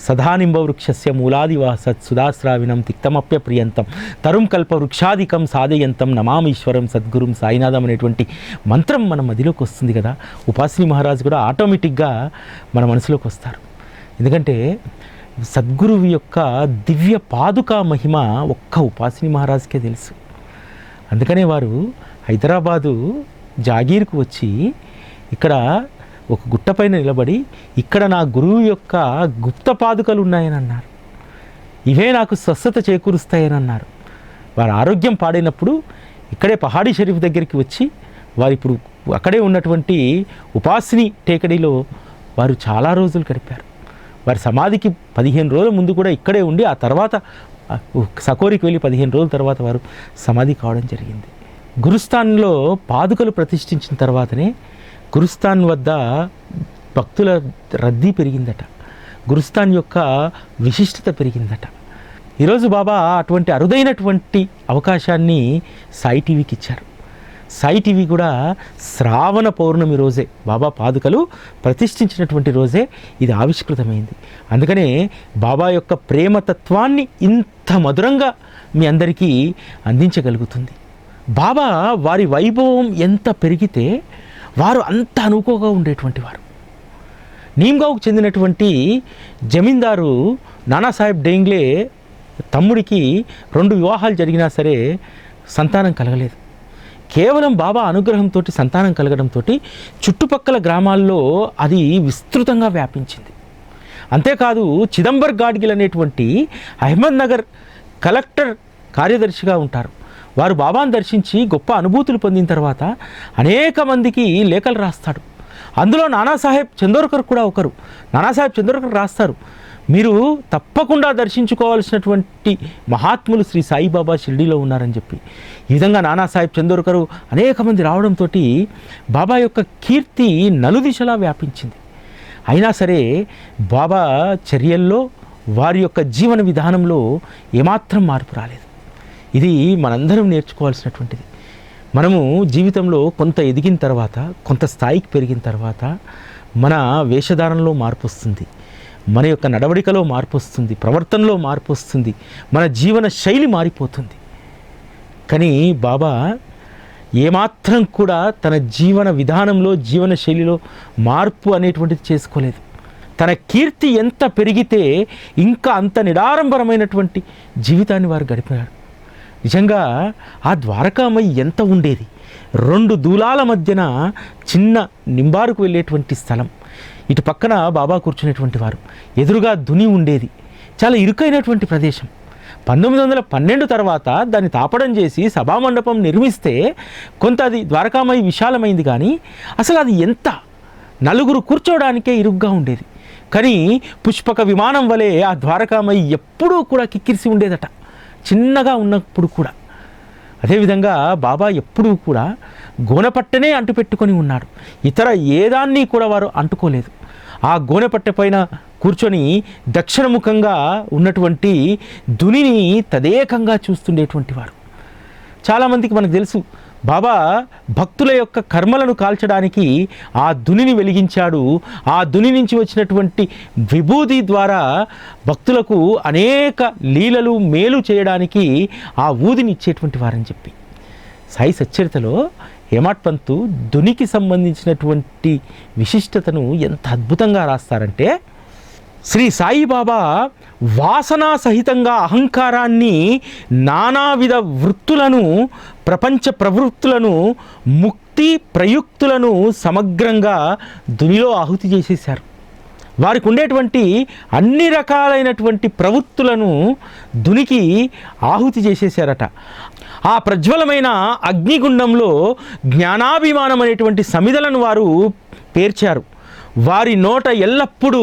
సదానింబ వృక్షస్య మూలాదివాసత్ సుధాశ్రావినం తిక్తమప్య ప్రియంతం తరుం కల్ప వృక్షాధికం సాధయంతం నమామీశ్వరం సద్గురుం సాయినాథం అనేటువంటి మంత్రం మన మదిలోకి వస్తుంది కదా. ఉపాసిని మహారాజు కూడా ఆటోమేటిక్గా మన మనసులోకి వస్తారు. ఎందుకంటే సద్గురువు యొక్క దివ్య పాదుకా మహిమ ఒక్క ఉపాసిని మహారాజుకే తెలుసు. అందుకనే వారు హైదరాబాదు జాగీర్కు వచ్చి ఇక్కడ ఒక గుట్టపైన నిలబడి ఇక్కడ నా గురువు యొక్క గుప్త పాదుకలు ఉన్నాయని అన్నారు. ఇవే నాకు స్వస్థత చేకూరుస్తాయని అన్నారు. వారి ఆరోగ్యం పాడైనప్పుడు ఇక్కడే పహాడీ షరీఫ్ దగ్గరికి వచ్చి వారు ఇప్పుడు అక్కడే ఉన్నటువంటి ఉపాసిని టేకడిలో వారు చాలా రోజులు గడిపారు. వారి సమాధికి 15 రోజుల ముందు కూడా ఇక్కడే ఉండి ఆ తర్వాత సకోరికి వెళ్ళి 15 రోజుల తర్వాత వారు సమాధి కావడం జరిగింది. గురుస్థాన్లో పాదుకలు ప్రతిష్ఠించిన తర్వాతనే గురుస్థాన్ వద్ద భక్తుల రద్దీ పెరిగిందట. గురుస్థాన్ యొక్క విశిష్టత పెరిగిందట. ఈరోజు బాబా అటువంటి అరుదైనటువంటి అవకాశాన్ని సాయి టీవీకి ఇచ్చారు. సాయి టీవీ కూడా శ్రావణ పౌర్ణమి రోజే బాబా పాదుకలు ప్రతిష్ఠించినటువంటి రోజే ఇది ఆవిష్కృతమైంది. అందుకనే బాబా యొక్క ప్రేమతత్వాన్ని ఇంత మధురంగా మీ అందరికీ అందించగలుగుతుంది. బాబా వారి వైభవం ఎంత పెరిగితే వారు అంత అనుకోగా ఉండేటువంటి వారు. నీమ్గావ్కు చెందినటువంటి జమీందారు నానాసాహెబ్ డేంగ్లే తమ్ముడికి 2 వివాహాలు జరిగినా సరే సంతానం కలగలేదు. కేవలం బాబా అనుగ్రహంతో సంతానం కలగడంతో చుట్టుపక్కల గ్రామాల్లో అది విస్తృతంగా వ్యాపించింది. అంతేకాదు చిదంబర్ గాడ్గిల్ అనేటువంటి అహ్మద్నగర్ కలెక్టర్ కార్యదర్శిగా ఉంటారు. వారు బాబాను దర్శించి గొప్ప అనుభూతులు పొందిన తర్వాత అనేక మందికి లేఖలు రాస్తాడు. అందులో నానాసాహెబ్ చందోర్కర్ కూడా ఒకరు. నానాసాహెబ్ చందోర్కర్ రాస్తారు, మీరు తప్పకుండా దర్శించుకోవాల్సినటువంటి మహాత్ములు శ్రీ సాయిబాబా షిర్డీలో ఉన్నారని చెప్పి. ఈ విధంగా నానాసాహెబ్ చందోర్కరు అనేక మంది రావడంతో బాబా యొక్క కీర్తి నలుదిశలా వ్యాపించింది. అయినా సరే బాబా చర్యల్లో వారి యొక్క జీవన విధానంలో ఏమాత్రం మార్పు రాలేదు. ఇది మనందరం నేర్చుకోవాల్సినటువంటిది. మనము జీవితంలో కొంత ఎదిగిన తర్వాత, కొంత స్థాయికి పెరిగిన తర్వాత మన వేషధారణలో మార్పు వస్తుంది, మన యొక్క నడవడికలో మార్పు వస్తుంది, ప్రవర్తనలో మార్పు వస్తుంది, మన జీవన శైలి మారిపోతుంది. కానీ బాబా ఏమాత్రం కూడా తన జీవన విధానంలో, జీవన శైలిలో మార్పు అనేటువంటిది చేసుకోలేదు. తన కీర్తి ఎంత పెరిగితే ఇంకా అంత నిడారంభరమైనటువంటి జీవితాన్ని వారు గడిపారు. నిజంగా ఆ ద్వారకామయ్య ఎంత ఉండేది. 2 దూలాల మధ్యన చిన్న నింబారుకు వెళ్ళేటువంటి స్థలం. ఇటు పక్కన బాబా కూర్చునేటువంటి వారు, ఎదురుగా దుని ఉండేది. చాలా ఇరుకైనటువంటి ప్రదేశం. 1912 తర్వాత దాన్ని తాపడం చేసి సభామండపం నిర్మిస్తే కొంత అది ద్వారకామయ్య విశాలమైంది. కానీ అసలు అది ఎంత 4 కూర్చోవడానికే ఇరుగ్గా ఉండేది. కానీ పుష్పక విమానం వలె ఆ ద్వారకామయ్య ఎప్పుడూ కూడా కిక్కిరిసి ఉండేదట, చిన్నగా ఉన్నప్పుడు కూడా. అదేవిధంగా బాబా ఎప్పుడూ కూడా గోనెపట్టనే అంటుపెట్టుకొని ఉన్నాడు. ఇతర ఏదాన్ని కూడా వారు అంటుకోలేదు. ఆ గోనెపట్టె పైన కూర్చొని దక్షిణముఖంగా ఉన్నటువంటి దునిని తదేకంగా చూస్తుండేటువంటి వారు. చాలామందికి మనకు తెలుసు, బాబా భక్తుల యొక్క కర్మలను కాల్చడానికి ఆ దునిని వెలిగించాడు. ఆ దుని నుంచి వచ్చినటువంటి విభూతి ద్వారా భక్తులకు అనేక లీలలు మేలు చేయడానికి ఆ ఊదిని ఇచ్చేటువంటి వారని చెప్పి సాయి సచ్చరితలో హేమాడ్ పంతు దునికి సంబంధించినటువంటి విశిష్టతను ఎంత అద్భుతంగా రాస్తారంటే, శ్రీ సాయిబాబా వాసనా సహితంగా అహంకారాన్ని, నానావిధ వృత్తులను, ప్రపంచ ప్రవృత్తులను, ముక్తి ప్రయుక్తులను సమగ్రంగా దునిలో ఆహుతి చేసేశారు. వారికి ఉండేటువంటి అన్ని రకాలైనటువంటి ప్రవృత్తులను దునికి ఆహుతి చేసేశారట. ఆ ప్రజ్వలమైన అగ్నిగుండంలో జ్ఞానాభిమానం అనేటువంటి సమిధలను వారు పేర్చారు. వారి నోట ఎల్లప్పుడూ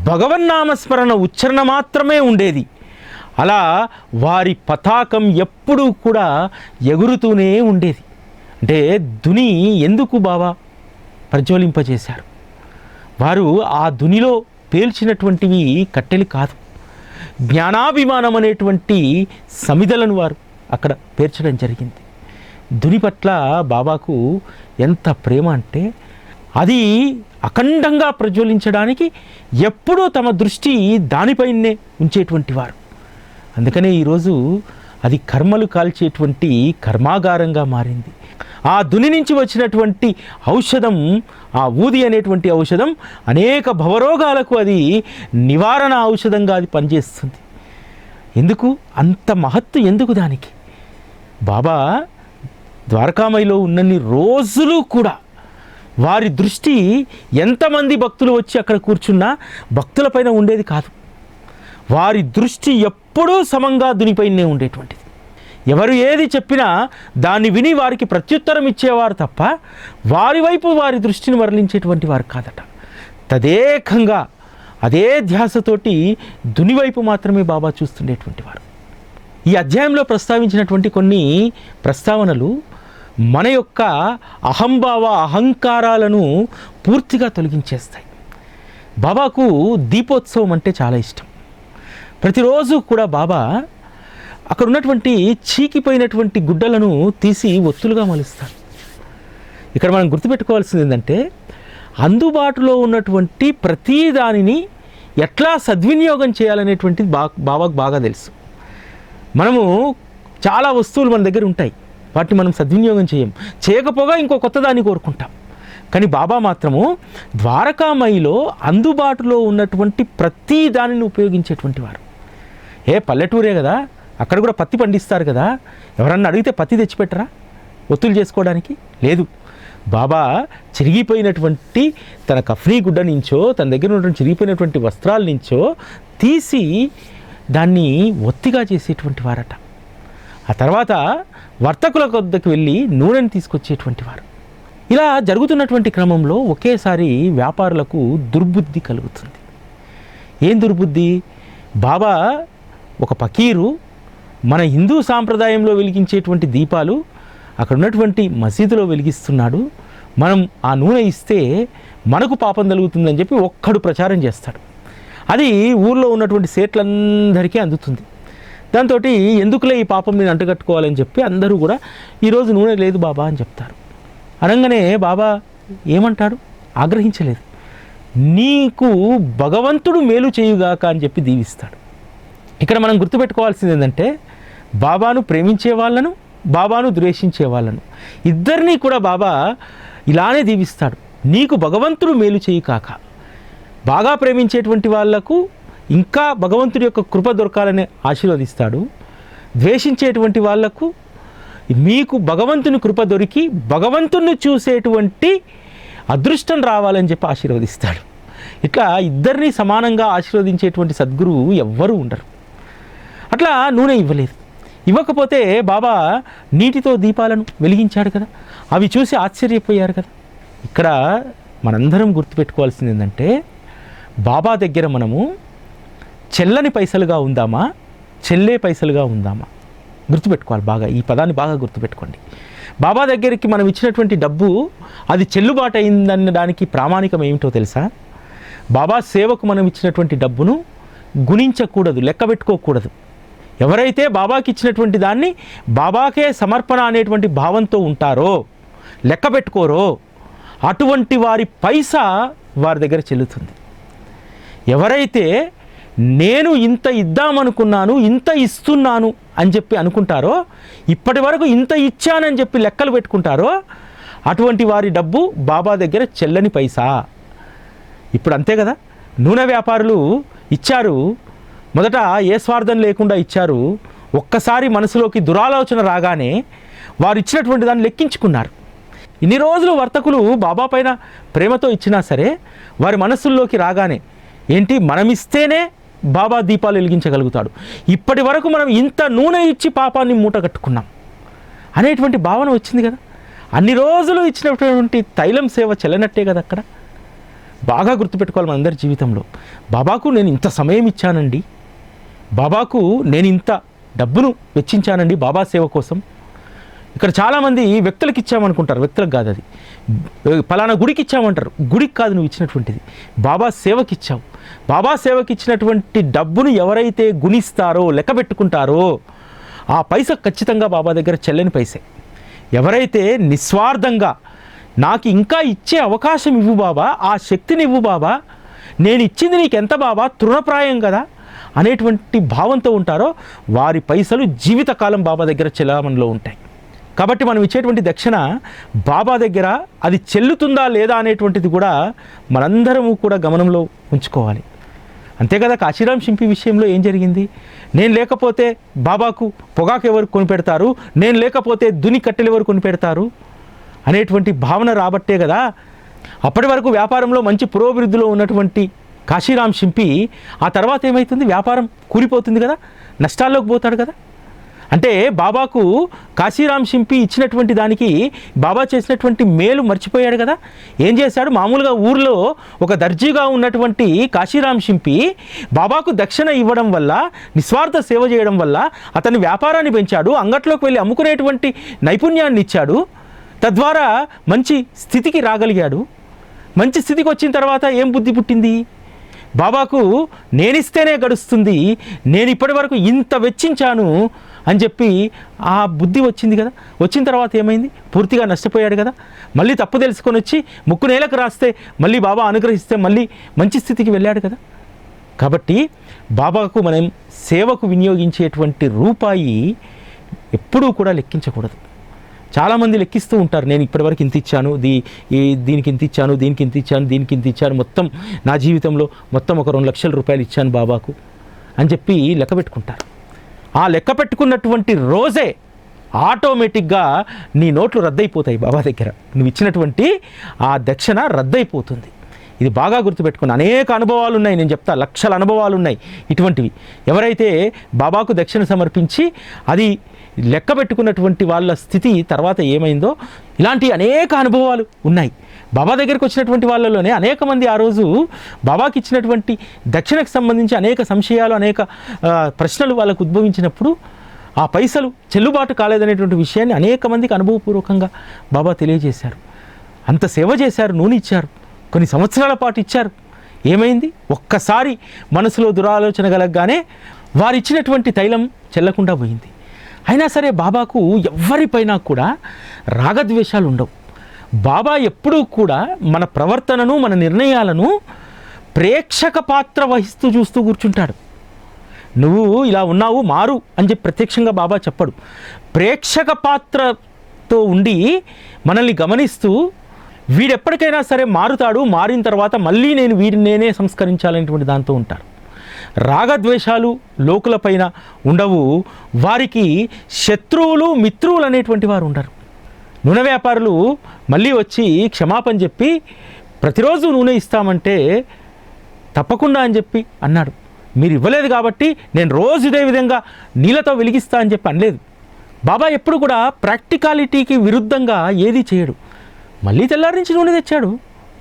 భగవన్నామస్మరణ ఉచ్చారణ మాత్రమే ఉండేది. అలా వారి పతాకం ఎప్పుడూ కూడా ఎగురుతూనే ఉండేది. అంటే దుని ఎందుకు బాబా ప్రజ్వలింపజేశారు? వారు ఆ దునిలో పేల్చినటువంటివి కట్టెలు కాదు, జ్ఞానాభిమానం అనేటువంటి సమిధలను వారు అక్కడ పేర్చడం జరిగింది. దుని పట్ల బాబాకు ఎంత ప్రేమ అంటే అది అఖండంగా ప్రజ్వలించడానికి ఎప్పుడూ తమ దృష్టి దానిపైనే ఉంచేటువంటి వారు. అందుకనే ఈరోజు అది కర్మలు కాల్చేటువంటి కర్మాగారంగా మారింది. ఆ దుని నుంచి వచ్చినటువంటి ఔషధం, ఆ ఊది అనేటువంటి ఔషధం అనేక భవరోగాలకు అది నివారణ ఔషధంగా అది పనిచేస్తుంది. ఎందుకు అంత మహత్తు? ఎందుకు దానికి? బాబా ద్వారకామయిలో ఉన్నన్ని రోజులు కూడా వారి దృష్టి ఎంతమంది భక్తులు వచ్చి అక్కడ కూర్చున్నా భక్తులపైన ఉండేది కాదు. వారి దృష్టి ఎప్పుడూ సమంగా దునిపైనే ఉండేటువంటిది. ఎవరు ఏది చెప్పినా దాన్ని విని వారికి ప్రత్యుత్తరం ఇచ్చేవారు తప్ప వారి వైపు వారి దృష్టిని మరలించేటువంటి వారు కాదట. తదేకంగా అదే ధ్యాసతోటి దుని వైపు మాత్రమే బాబా చూస్తుండేటువంటి వారు. ఈ అధ్యాయంలో ప్రస్తావించినటువంటి కొన్ని ప్రస్తావనలు మన యొక్క అహంభావ అహంకారాలను పూర్తిగా తొలగించేస్తాయి. బాబాకు దీపోత్సవం అంటే చాలా ఇష్టం. ప్రతిరోజు కూడా బాబా అక్కడ ఉన్నటువంటి చీకిపోయినటువంటి గుడ్డలను తీసి ఒత్తులుగా మలుస్తారు. ఇక్కడ మనం గుర్తుపెట్టుకోవాల్సింది ఏంటంటే అందుబాటులో ఉన్నటువంటి ప్రతి దానిని ఎట్లా సద్వినియోగం చేయాలనేటువంటిది బాబాకు బాగా తెలుసు. మనము చాలా వస్తువులు మన దగ్గర ఉంటాయి, వాటిని మనం సద్వినియోగం చేయకపోగా ఇంకో కొత్త దాన్ని కోరుకుంటాం. కానీ బాబా మాత్రము ద్వారకామయిలో అందుబాటులో ఉన్నటువంటి ప్రతి దానిని ఉపయోగించేటువంటి వారు. పల్లెటూరే కదా, అక్కడ కూడా పత్తి పండిస్తారు కదా, ఎవరన్నా అడిగితే పత్తి తెచ్చిపెట్టరా ఒత్తులు చేసుకోవడానికి? లేదు. బాబా చిరిగిపోయినటువంటి తన కఫ్నీ గుడ్డ నుంచో తన దగ్గర ఉన్నటువంటి చిరిగిపోయినటువంటి వస్త్రాల నుంచో తీసి దాన్ని ఒత్తిగా చేసేటువంటి వారట. ఆ తర్వాత వర్తకుల వద్దకు వెళ్ళి నూనెని తీసుకొచ్చేటువంటి వారు. ఇలా జరుగుతున్నటువంటి క్రమంలో ఒకేసారి వ్యాపారులకు దుర్బుద్ధి కలుగుతుంది. ఏం దుర్బుద్ధి? బాబా ఒక ఫకీరు మన హిందూ సాంప్రదాయంలో వెలిగించేటువంటి దీపాలు అక్కడ ఉన్నటువంటి మసీదులో వెలిగిస్తున్నాడు, మనం ఆ నూనె ఇస్తే మనకు పాపం కలుగుతుందని చెప్పి ఒక్కడు ప్రచారం చేస్తాడు. అది ఊర్లో ఉన్నటువంటి సేట్లందరికీ అందుతుంది. దాంతో ఎందుకులే ఈ పాపం నేను అంటగట్టుకోవాలని చెప్పి అందరూ కూడా ఈరోజు నూనె లేదు బాబా అని చెప్తారు. అనగానే బాబా ఏమంటాడు? ఆగ్రహించలేదు. నీకు భగవంతుడు మేలు చేయుగాక అని చెప్పి దీవిస్తాడు. ఇక్కడ మనం గుర్తుపెట్టుకోవాల్సింది ఏంటంటే బాబాను ప్రేమించే వాళ్ళను, బాబాను ద్వేషించే వాళ్ళను ఇద్దరినీ కూడా బాబా ఇలానే దీవిస్తాడు. నీకు భగవంతుడు మేలు చేయి కాక. బాగా ప్రేమించేటువంటి వాళ్లకు ఇంకా భగవంతుడి యొక్క కృప దొరకాలని ఆశీర్వదిస్తాడు. ద్వేషించేటువంటి వాళ్లకు మీకు భగవంతుని కృప దొరికి భగవంతుని చూసేటువంటి అదృష్టం రావాలని చెప్పి ఆశీర్వదిస్తాడు. ఇట్లా ఇద్దరిని సమానంగా ఆశీర్వదించేటువంటి సద్గురువు ఎవ్వరూ ఉండరు. అట్లా నూనె ఇవ్వలేదు. ఇవ్వకపోతే బాబా నీటితో దీపాలను వెలిగించాడు కదా, అవి చూసి ఆశ్చర్యపోయారు కదా. ఇక్కడ మనందరం గుర్తుపెట్టుకోవాల్సింది ఏంటంటే బాబా దగ్గర మనము చెల్లని పైసలుగా ఉందామా, చెల్లే పైసలుగా ఉందామా? గుర్తుపెట్టుకోవాలి బాగా, ఈ పదాన్ని బాగా గుర్తుపెట్టుకోండి. బాబా దగ్గరికి మనం ఇచ్చినటువంటి డబ్బు అది చెల్లుబాటు అయిందనడానికి ప్రామాణికం ఏమిటో తెలుసా? బాబా సేవకు మనం ఇచ్చినటువంటి డబ్బును గుణించకూడదు, లెక్క పెట్టుకోకూడదు. ఎవరైతే బాబాకి ఇచ్చినటువంటి దాన్ని బాబాకే సమర్పణ అనేటువంటి భావంతో ఉంటారో, లెక్క పెట్టుకోరో, అటువంటి వారి పైసా వారి దగ్గర చెల్లుతుంది. ఎవరైతే నేను ఇంత ఇద్దామనుకున్నాను, ఇంత ఇస్తున్నాను అని చెప్పి అనుకుంటారో, ఇప్పటి వరకు ఇంత ఇచ్చానని చెప్పి లెక్కలు పెట్టుకుంటారో, అటువంటి వారి డబ్బు బాబా దగ్గర చెల్లని పైసా. ఇప్పుడు అంతే కదా, నూనె వ్యాపారులు ఇచ్చారు, మొదట ఏ స్వార్థం లేకుండా ఇచ్చారు. ఒక్కసారి మనసులోకి దురాలోచన రాగానే వారు ఇచ్చినటువంటి దాన్ని లెక్కించుకున్నారు. ఇన్ని రోజులు వర్తకులు బాబా పైన ప్రేమతో ఇచ్చినా సరే వారి మనసుల్లోకి రాగానే ఏంటి, మనం ఇస్తేనే బాబా దీపాలు వెలిగించగలుగుతాడు, ఇప్పటి వరకు మనం ఇంత నూనె ఇచ్చి పాపాన్ని మూట కట్టుకున్నాం అనేటువంటి భావన వచ్చింది కదా. అన్ని రోజులు ఇచ్చినటువంటి తైలం సేవ చెల్లనట్టే కదా. అక్కడ బాగా గుర్తుపెట్టుకోవాలి మనందరి జీవితంలో. బాబాకు నేను ఇంత సమయం ఇచ్చానండి, బాబాకు నేను ఇంత డబ్బును వెచ్చించానండి బాబా సేవ కోసం, ఇక్కడ చాలామంది వ్యక్తులకు ఇచ్చామనుకుంటారు, వ్యక్తులకు కాదు, అది పలానా గుడికి ఇచ్చామంటారు. గుడికి కాదు నువ్వు ఇచ్చినటువంటిది, బాబా సేవకి ఇచ్చావు. బాబా సేవకి ఇచ్చినటువంటి డబ్బును ఎవరైతే గుణిస్తారో, లెక్క పెట్టుకుంటారో, ఆ పైస ఖచ్చితంగా బాబా దగ్గర చెల్లని పైసే. ఎవరైతే నిస్వార్థంగా నాకు ఇంకా ఇచ్చే అవకాశం ఇవ్వు బాబా, ఆ శక్తిని ఇవ్వు బాబా, నేను ఇచ్చింది నీకు ఎంత బాబా, తృణప్రాయం కదా అనేటువంటి భావంతో ఉంటారో వారి పైసలు జీవితకాలం బాబా దగ్గర చెలామణిలో ఉంటాయి. కాబట్టి మనం ఇచ్చేటువంటి దక్షిణ బాబా దగ్గర అది చెల్లుతుందా లేదా అనేటువంటిది కూడా మనందరము కూడా గమనంలో ఉంచుకోవాలి. అంతే కదా, కాశీరాం షింపి విషయంలో ఏం జరిగింది? నేను లేకపోతే బాబాకు పొగాకు ఎవరు కొనిపెడతారు, నేను లేకపోతే దుని కట్టెలు ఎవరు కొనిపెడతారు అనేటువంటి భావన రాబట్టే కదా అప్పటి వరకు వ్యాపారంలో మంచి పురోభివృద్ధిలో ఉన్నటువంటి కాశీరాం షింపి ఆ తర్వాత ఏమవుతుంది, వ్యాపారం కూలిపోతుంది కదా, నష్టాల్లోకి పోతాడు కదా. అంటే బాబాకు కాశీరాం షింపి ఇచ్చినటువంటి దానికి బాబా చేసినటువంటి మేలు మర్చిపోయాడు కదా. ఏం చేశాడు, మామూలుగా ఊర్లో ఒక దర్జీగా ఉన్నటువంటి కాశీరాం షింపి బాబాకు దక్షిణ ఇవ్వడం వల్ల, నిస్వార్థ సేవ చేయడం వల్ల అతని వ్యాపారాన్ని పెంచాడు, అంగట్లోకి వెళ్ళి అమ్ముకునేటువంటి నైపుణ్యాన్ని ఇచ్చాడు. తద్వారా మంచి స్థితికి రాగలిగాడు. మంచి స్థితికి వచ్చిన తర్వాత ఏం బుద్ధి పుట్టింది, బాబాకు నేనిస్తేనే గడుస్తుంది, నేను ఇప్పటి వరకు ఇంత వెచ్చించాను అని చెప్పి ఆ బుద్ధి వచ్చింది కదా. వచ్చిన తర్వాత ఏమైంది, పూర్తిగా నష్టపోయాడు కదా. మళ్ళీ తప్పు తెలుసుకొని వచ్చి ముక్కు నేలకు రాస్తే మళ్ళీ బాబా అనుగ్రహిస్తే మళ్ళీ మంచి స్థితికి వెళ్ళాడు కదా. కాబట్టి బాబాకు మనం సేవకు వినియోగించేటువంటి రూపాయి ఎప్పుడూ కూడా లెక్కించకూడదు. చాలామంది లెక్కిస్తూ ఉంటారు, నేను ఇప్పటివరకు ఇంత ఇచ్చాను, దీనికి ఇంత ఇచ్చాను, దీనికి ఇంత ఇచ్చాను, దీనికి ఇంత ఇచ్చాను, మొత్తం నా జీవితంలో మొత్తం ఒక 2 లక్షల రూపాయలు ఇచ్చాను బాబాకు అని చెప్పి లెక్క పెట్టుకుంటారు. ఆ లెక్క పెట్టుకున్నటువంటి రోజే ఆటోమేటిక్గా నీ నోట్లు రద్దయిపోతాయి బాబా దగ్గర. నువ్వు ఇచ్చినటువంటి ఆ దక్షిణ రద్దయిపోతుంది. ఇది బాగా గుర్తుపెట్టుకుని, అనేక అనుభవాలు ఉన్నాయి, నేను చెప్తా, లక్షల అనుభవాలు ఉన్నాయి ఇటువంటివి. ఎవరైతే బాబాకు దక్షిణ సమర్పించి అది లెక్క పెట్టుకున్నటువంటి వాళ్ళ స్థితి తర్వాత ఏమైందో, ఇలాంటి అనేక అనుభవాలు ఉన్నాయి. బాబా దగ్గరికి వచ్చినటువంటి వాళ్ళలోనే అనేక మంది ఆ రోజు బాబాకి ఇచ్చినటువంటి దక్షిణకు సంబంధించి అనేక సంశయాలు, అనేక ప్రశ్నలు వాళ్ళకు ఉద్భవించినప్పుడు ఆ పైసలు చెల్లుబాటు కాలేదనేటువంటి విషయాన్ని అనేక మందికి అనుభవపూర్వకంగా బాబా తెలియజేశారు. అంత సేవ చేశారు, నూనె ఇచ్చారు, కొన్ని సంవత్సరాల పాటు ఇచ్చారు. ఏమైంది, ఒక్కసారి మనసులో దురాలోచన కలగగానే వారు ఇచ్చినటువంటి తైలం చెల్లకుండా పోయింది. అయినా సరే బాబాకు ఎవరిపైన కూడా రాగద్వేషాలు ఉండవు. బాబా ఎప్పుడూ కూడా మన ప్రవర్తనను, మన నిర్ణయాలను ప్రేక్షక పాత్ర వహిస్తూ చూస్తూ కూర్చుంటాడు. నువ్వు ఇలా ఉన్నావు, మారు అని చెప్పి ప్రత్యక్షంగా బాబా చెప్పడు. ప్రేక్షక పాత్రతో ఉండి మనల్ని గమనిస్తూ వీడెప్పటికైనా సరే మారుతాడు, మారిన తర్వాత మళ్ళీ నేను వీడిని నేనే సంస్కరించాలనేటువంటి దాంతో ఉంటారు. రాగద్వేషాలు లోకులపైన ఉండవు. వారికి శత్రువులు, మిత్రువులు అనేటువంటి వారు ఉండరు. నూనె వ్యాపారులు మళ్ళీ వచ్చి క్షమాపణ చెప్పి ప్రతిరోజు నూనె ఇస్తామంటే తప్పకుండా అని చెప్పి అన్నాడు. మీరు ఇవ్వలేదు కాబట్టి నేను రోజు ఇదే విధంగా నీళ్ళతో వెలిగిస్తా అని చెప్పి అనలేదు. బాబా ఎప్పుడు కూడా ప్రాక్టికాలిటీకి విరుద్ధంగా ఏది చేయడు. మళ్ళీ తెల్లారి నుంచి నూనె తెచ్చాడు,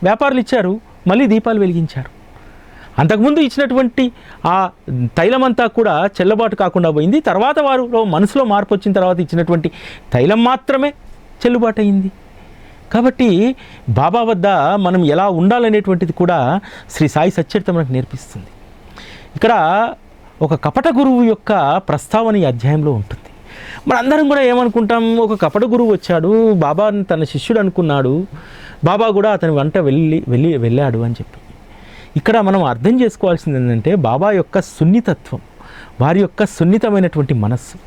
వ్యాపారులు ఇచ్చారు, మళ్ళీ దీపాలు వెలిగించారు. అంతకుముందు ఇచ్చినటువంటి ఆ తైలమంతా కూడా చెల్లబాటు కాకుండా పోయింది. తర్వాత వారు మనసులో మార్పు వచ్చిన తర్వాత ఇచ్చినటువంటి తైలం మాత్రమే చెల్లుబాటు అయింది. కాబట్టి బాబా వద్ద మనం ఎలా ఉండాలనేటువంటిది కూడా శ్రీ సాయి సచ్చరిత మనకు నేర్పిస్తుంది. ఇక్కడ ఒక కపట గురువు యొక్క ప్రస్తావన ఈ అధ్యాయంలో ఉంటుంది. మనందరం కూడా ఏమనుకుంటాం, ఒక కపట గురువు వచ్చాడు, బాబా తన శిష్యుడు అనుకున్నాడు, బాబా కూడా అతని వెంట వెళ్ళాడు అని చెప్పి. ఇక్కడ మనం అర్థం చేసుకోవాల్సింది ఏంటంటే బాబా యొక్క సున్నితత్వం, వారి యొక్క సున్నితమైనటువంటి మనస్సు.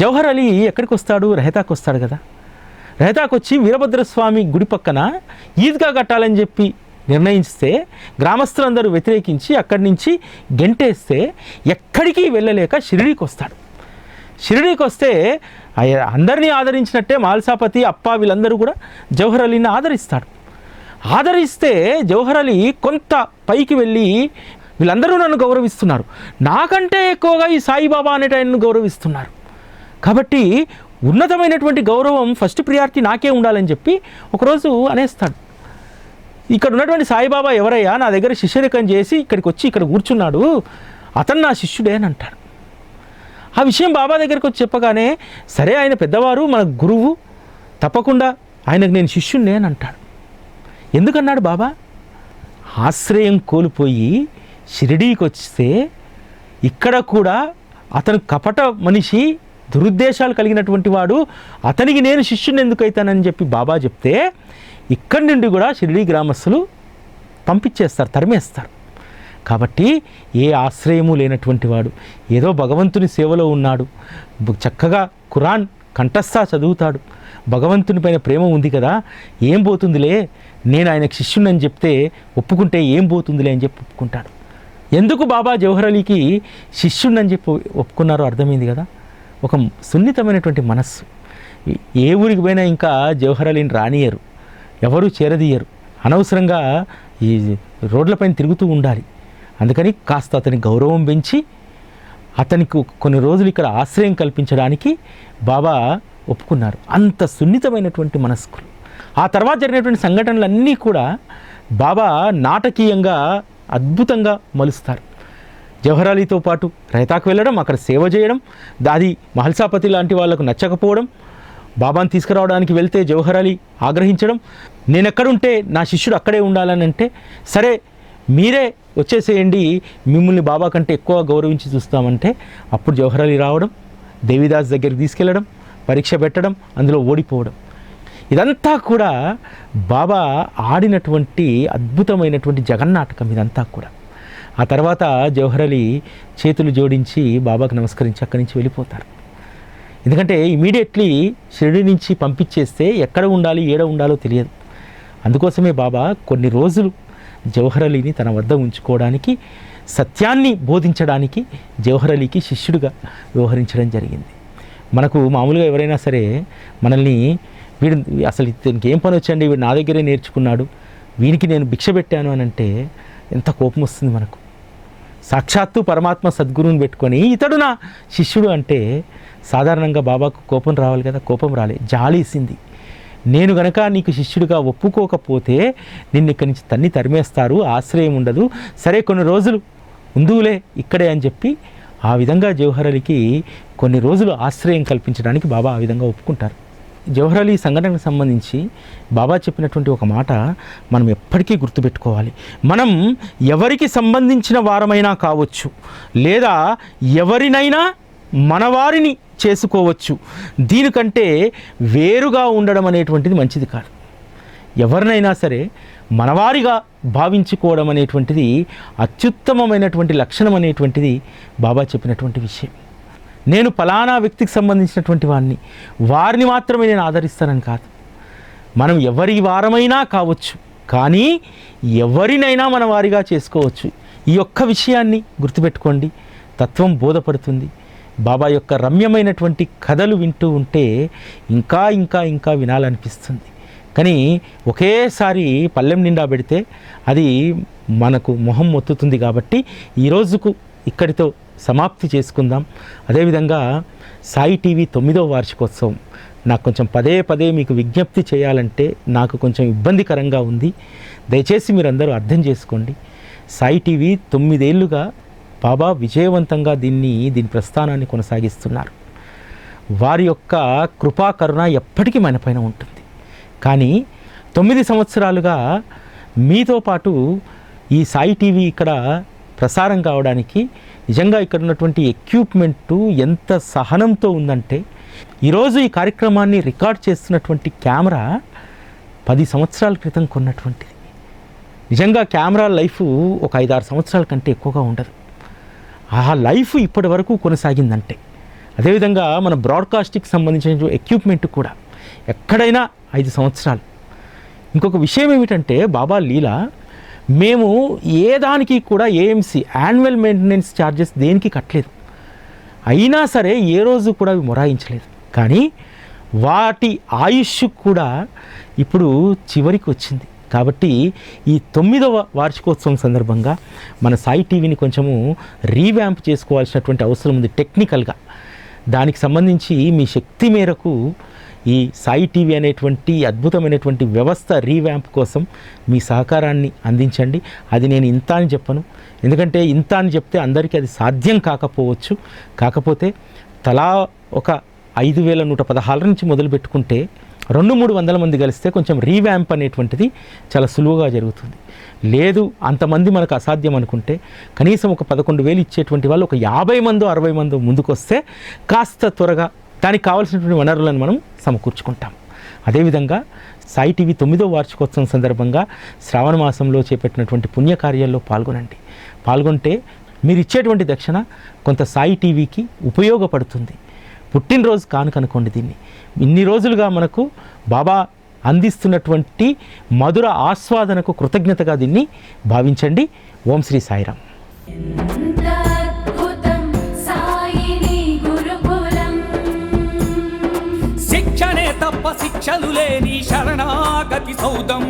జవహర్ అలీ ఎక్కడికి వస్తాడు, రెహతాకు వస్తాడు కదా. రెహతాకు వచ్చి వీరభద్రస్వామి గుడి పక్కన ఈద్గా కట్టాలని చెప్పి నిర్ణయిస్తే గ్రామస్తులందరూ వ్యతిరేకించి అక్కడి నుంచి గెంటేస్తే ఎక్కడికి వెళ్ళలేక షిరిడీకి వస్తాడు. షిరిడీకి వస్తే అందరినీ ఆదరించినట్టే మాల్సాపతి, అప్ప వీళ్ళందరూ కూడా జవహర్ అలీని ఆదరిస్తాడు. ఆదరిస్తే జవహర్ అలీ కొంత పైకి వెళ్ళి వీళ్ళందరూ నన్ను గౌరవిస్తున్నారు, నాకంటే ఎక్కువగా ఈ సాయిబాబా అనేట ఆయనను గౌరవిస్తున్నారు, కాబట్టి ఉన్నతమైనటువంటి గౌరవం ఫస్ట్ ప్రియారిటీ నాకే ఉండాలని చెప్పి ఒకరోజు అనేస్తాడు. ఇక్కడ ఉన్నటువంటి సాయిబాబా ఎవరయ్యా, నా దగ్గర శిష్యరికం చేసి ఇక్కడికి వచ్చి ఇక్కడ కూర్చున్నాడు, అతను నా శిష్యుడే అని అంటాడు. ఆ విషయం బాబా దగ్గరికి వచ్చి చెప్పగానే సరే ఆయన పెద్దవారు మన గురువు, తప్పకుండా ఆయనకు నేను శిష్యుణ్ణే అని అంటాడు. ఎందుకన్నాడు బాబా? ఆశ్రయం కోల్పోయి షిరిడీకి వస్తే ఇక్కడ కూడా అతను కపట మనిషి, దురుద్దేశాలు కలిగినటువంటి వాడు, అతనికి నేను శిష్యుని ఎందుకు అవుతానని చెప్పి బాబా చెప్తే ఇక్కడి నుండి కూడా షిరిడీ గ్రామస్తులు పంపించేస్తారు, తరిమేస్తారు. కాబట్టి ఏ ఆశ్రయము లేనటువంటి వాడు ఏదో భగవంతుని సేవలో ఉన్నాడు, చక్కగా ఖురాన్ కంఠస్థ చదువుతాడు, భగవంతుని పైన ప్రేమ ఉంది కదా, ఏం పోతుందిలే, నేను ఆయనకు శిష్యుని అని చెప్తే ఒప్పుకుంటే ఏం పోతుందిలే అని చెప్పి ఒప్పుకుంటాడు. ఎందుకు బాబా జవహర్ అలీకి శిష్యుని అని చెప్పి ఒప్పుకున్నారో అర్థమైంది కదా. ఒక సున్నితమైనటువంటి మనస్సు. ఏ ఊరికి పోయినా ఇంకా జవహర్ అలీని రానియరు, ఎవరూ చేరదీయరు, అనవసరంగా ఈ రోడ్లపైన తిరుగుతూ ఉండాలి. అందుకని కాస్త అతని గౌరవం పెంచి అతనికి కొన్ని రోజులు ఇక్కడ ఆశ్రయం కల్పించడానికి బాబా ఒప్పుకున్నారు. అంత సున్నితమైనటువంటి మనస్కులు. ఆ తర్వాత జరిగినటువంటి సంఘటనలన్నీ కూడా బాబా నాటకీయంగా అద్భుతంగా మలుస్తారు. జవహర్ అలీతో పాటు రైతాకు వెళ్ళడం, అక్కడ సేవ చేయడం, అది మహల్సాపతి లాంటి వాళ్ళకు నచ్చకపోవడం, బాబాను తీసుకురావడానికి వెళ్తే జవహర్ అలీ ఆగ్రహించడం, నేను ఎక్కడుంటే నా శిష్యుడు అక్కడే ఉండాలని అంటే, సరే మీరే వచ్చేసేయండి, మిమ్మల్ని బాబా కంటే ఎక్కువ గౌరవించి చూస్తామంటే అప్పుడు జవహర్ అలీ రావడం, దేవిదాస్ దగ్గరికి తీసుకెళ్ళడం, పరీక్ష పెట్టడం, అందులో ఓడిపోవడం, ఇదంతా కూడా బాబా ఆడినటువంటి అద్భుతమైనటువంటి జగన్నాటకం ఇదంతా కూడా. ఆ తర్వాత జవహర్ అలీ చేతులు జోడించి బాబాకు నమస్కరించి అక్కడి నుంచి వెళ్ళిపోతారు. ఎందుకంటే ఇమీడియట్లీ షిరిడి నుంచి పంపించేస్తే ఎక్కడ ఉండాలి, ఏడ ఉండాలో తెలియదు. అందుకోసమే బాబా కొన్ని రోజులు జవహర్ అలీని తన వద్ద ఉంచుకోవడానికి, సత్యాన్ని బోధించడానికి జవహర్ అలీకి శిష్యుడిగా వ్యవహరించడం జరిగింది. మనకు మామూలుగా ఎవరైనా సరే మనల్ని వీడు అసలు ఇతనికి ఏం పని వచ్చండి, వీడు నా దగ్గరే నేర్చుకున్నాడు, వీనికి నేను భిక్ష పెట్టాను అని అంటే ఎంత కోపం వస్తుంది మనకు. సాక్షాత్తు పరమాత్మ సద్గురువుని పెట్టుకొని ఇతడు నా శిష్యుడు అంటే సాధారణంగా బాబాకు కోపం రావాలి కదా, కోపం రాలే, జాలేసింది. నేను గనక నీకు శిష్యుడిగా ఒప్పుకోకపోతే నిన్ను ఇక్కడి నుంచి తన్ని తరిమేస్తారు, ఆశ్రయం ఉండదు, సరే కొన్ని రోజులు ఉందులే ఇక్కడే అని చెప్పి ఆ విధంగా జవహర్ అలీకి కొన్ని రోజులు ఆశ్రయం కల్పించడానికి బాబా ఆ విధంగా ఒప్పుకుంటారు. జవహర్ అలీ సంఘటనకు సంబంధించి బాబా చెప్పినటువంటి ఒక మాట మనం ఎప్పటికీ గుర్తుపెట్టుకోవాలి. మనం ఎవరికి సంబంధించిన వారమైనా కావచ్చు, లేదా ఎవరినైనా మనవారిని చేసుకోవచ్చు, దీనికంటే వేరుగా ఉండడం అనేటువంటిది మంచిది కాదు. ఎవరినైనా సరే మనవారిగా భావించుకోవడం అనేటువంటిది అత్యుత్తమమైనటువంటి లక్షణం అనేటువంటిది బాబా చెప్పినటువంటి విషయం. నేను ఫలానా వ్యక్తికి సంబంధించినటువంటి వారిని మాత్రమే నేను ఆదరిస్తానని కాదు. మనం ఎవరి వారమైనా కావచ్చు, కానీ ఎవరినైనా మన వారిగా చేసుకోవచ్చు. ఈ ఒక్క విషయాన్ని గుర్తుపెట్టుకోండి. తత్వం బోధపడుతుంది. బాబా యొక్క రమ్యమైనటువంటి కథలు వింటూ ఉంటే ఇంకా ఇంకా ఇంకా వినాలనిపిస్తుంది. కానీ ఒకేసారి పళ్ళెం నిండా పెడితే అది మనకు మొహం మొత్తుతుంది. కాబట్టి ఈరోజుకు ఇక్కడితో సమాప్తి చేసుకుందాం. అదేవిధంగా సాయి టీవీ 9వ వార్షికోత్సవం నాకు కొంచెం పదే పదే మీకు విజ్ఞప్తి చేయాలంటే నాకు కొంచెం ఇబ్బందికరంగా ఉంది. దయచేసి మీరందరూ అర్థం చేసుకోండి. సాయి టీవీ 9 ఏళ్ళుగా బాబా విజయవంతంగా దీని ప్రస్థానాన్ని కొనసాగిస్తున్నారు. వారి యొక్క కృపా కరుణ ఎప్పటికీ మన పైన ఉంటుంది. కానీ 9 సంవత్సరాలుగా మీతో పాటు ఈ సాయి టీవీ ఇక్కడ ప్రసారం కావడానికి నిజంగా ఇక్కడ ఉన్నటువంటి ఎక్విప్మెంటు ఎంత సహనంతో ఉందంటే, ఈరోజు ఈ కార్యక్రమాన్ని రికార్డ్ చేస్తున్నటువంటి కెమెరా 10 సంవత్సరాల క్రితం కొన్నటువంటిది. నిజంగా కెమెరా లైఫ్ ఒక 5-6 సంవత్సరాల కంటే ఎక్కువగా ఉండదు. ఆ లైఫ్ ఇప్పటి వరకు కొనసాగిందంటే, అదేవిధంగా మన బ్రాడ్కాస్టింగ్కి సంబంధించిన ఎక్విప్మెంట్ కూడా ఎక్కడైనా 5 సంవత్సరాలు. ఇంకొక విషయం ఏమిటంటే, బాబా లీలా మేము ఏ దానికి కూడా ఏఎంసీ యాన్యువల్ మెయింటెనెన్స్ ఛార్జెస్ దేనికి కట్టలేదు. అయినా సరే ఏ రోజు కూడా అవి మొరాయించలేదు. కానీ వాటి ఆయుష్ కూడా ఇప్పుడు చివరికి వచ్చింది. కాబట్టి ఈ 9వ వార్షికోత్సవం సందర్భంగా మన సాయి టీవీని కొంచెము రీవ్యాంప్ చేసుకోవాల్సినటువంటి అవసరం ఉంది టెక్నికల్గా. దానికి సంబంధించి మీ శక్తి మేరకు ఈ సాయి టీవీ అనేటువంటి అద్భుతమైనటువంటి వ్యవస్థ రీవ్యాంప్ కోసం మీ సహకారాన్ని అందించండి. అది నేను ఇంత అని చెప్పను, ఎందుకంటే ఇంత అని చెప్తే అందరికీ అది సాధ్యం కాకపోవచ్చు. కాకపోతే తలా ఒక 5,116 నుంచి మొదలు పెట్టుకుంటే 200-300 మంది కలిస్తే కొంచెం రీవ్యాంప్ అనేటువంటిది చాలా సులువుగా జరుగుతుంది. లేదు అంతమంది మనకు అసాధ్యం అనుకుంటే కనీసం ఒక 11,000 ఇచ్చేటువంటి వాళ్ళు ఒక 50 మందో 60 మందో ముందుకొస్తే కాస్త త్వరగా దానికి కావాల్సినటువంటి వనరులను మనం సమకూర్చుకుంటాం. అదేవిధంగా సాయి టీవీ 9వ వార్షికోత్సవం సందర్భంగా శ్రావణ మాసంలో చేపట్టినటువంటి పుణ్యకార్యాల్లో పాల్గొంటే మీరు ఇచ్చేటువంటి దక్షిణ కొంత సాయి టీవీకి ఉపయోగపడుతుంది. పుట్టినరోజు కానుకనుకోండి దీన్ని. ఇన్ని రోజులుగా మనకు బాబా అందిస్తున్నటువంటి మధుర ఆస్వాదనకు కృతజ్ఞతగా దీన్ని భావించండి. ఓం శ్రీ సాయిరాం. శిక్షణే తప్ప శిక్షలు లేని శరణాగతి సౌదం.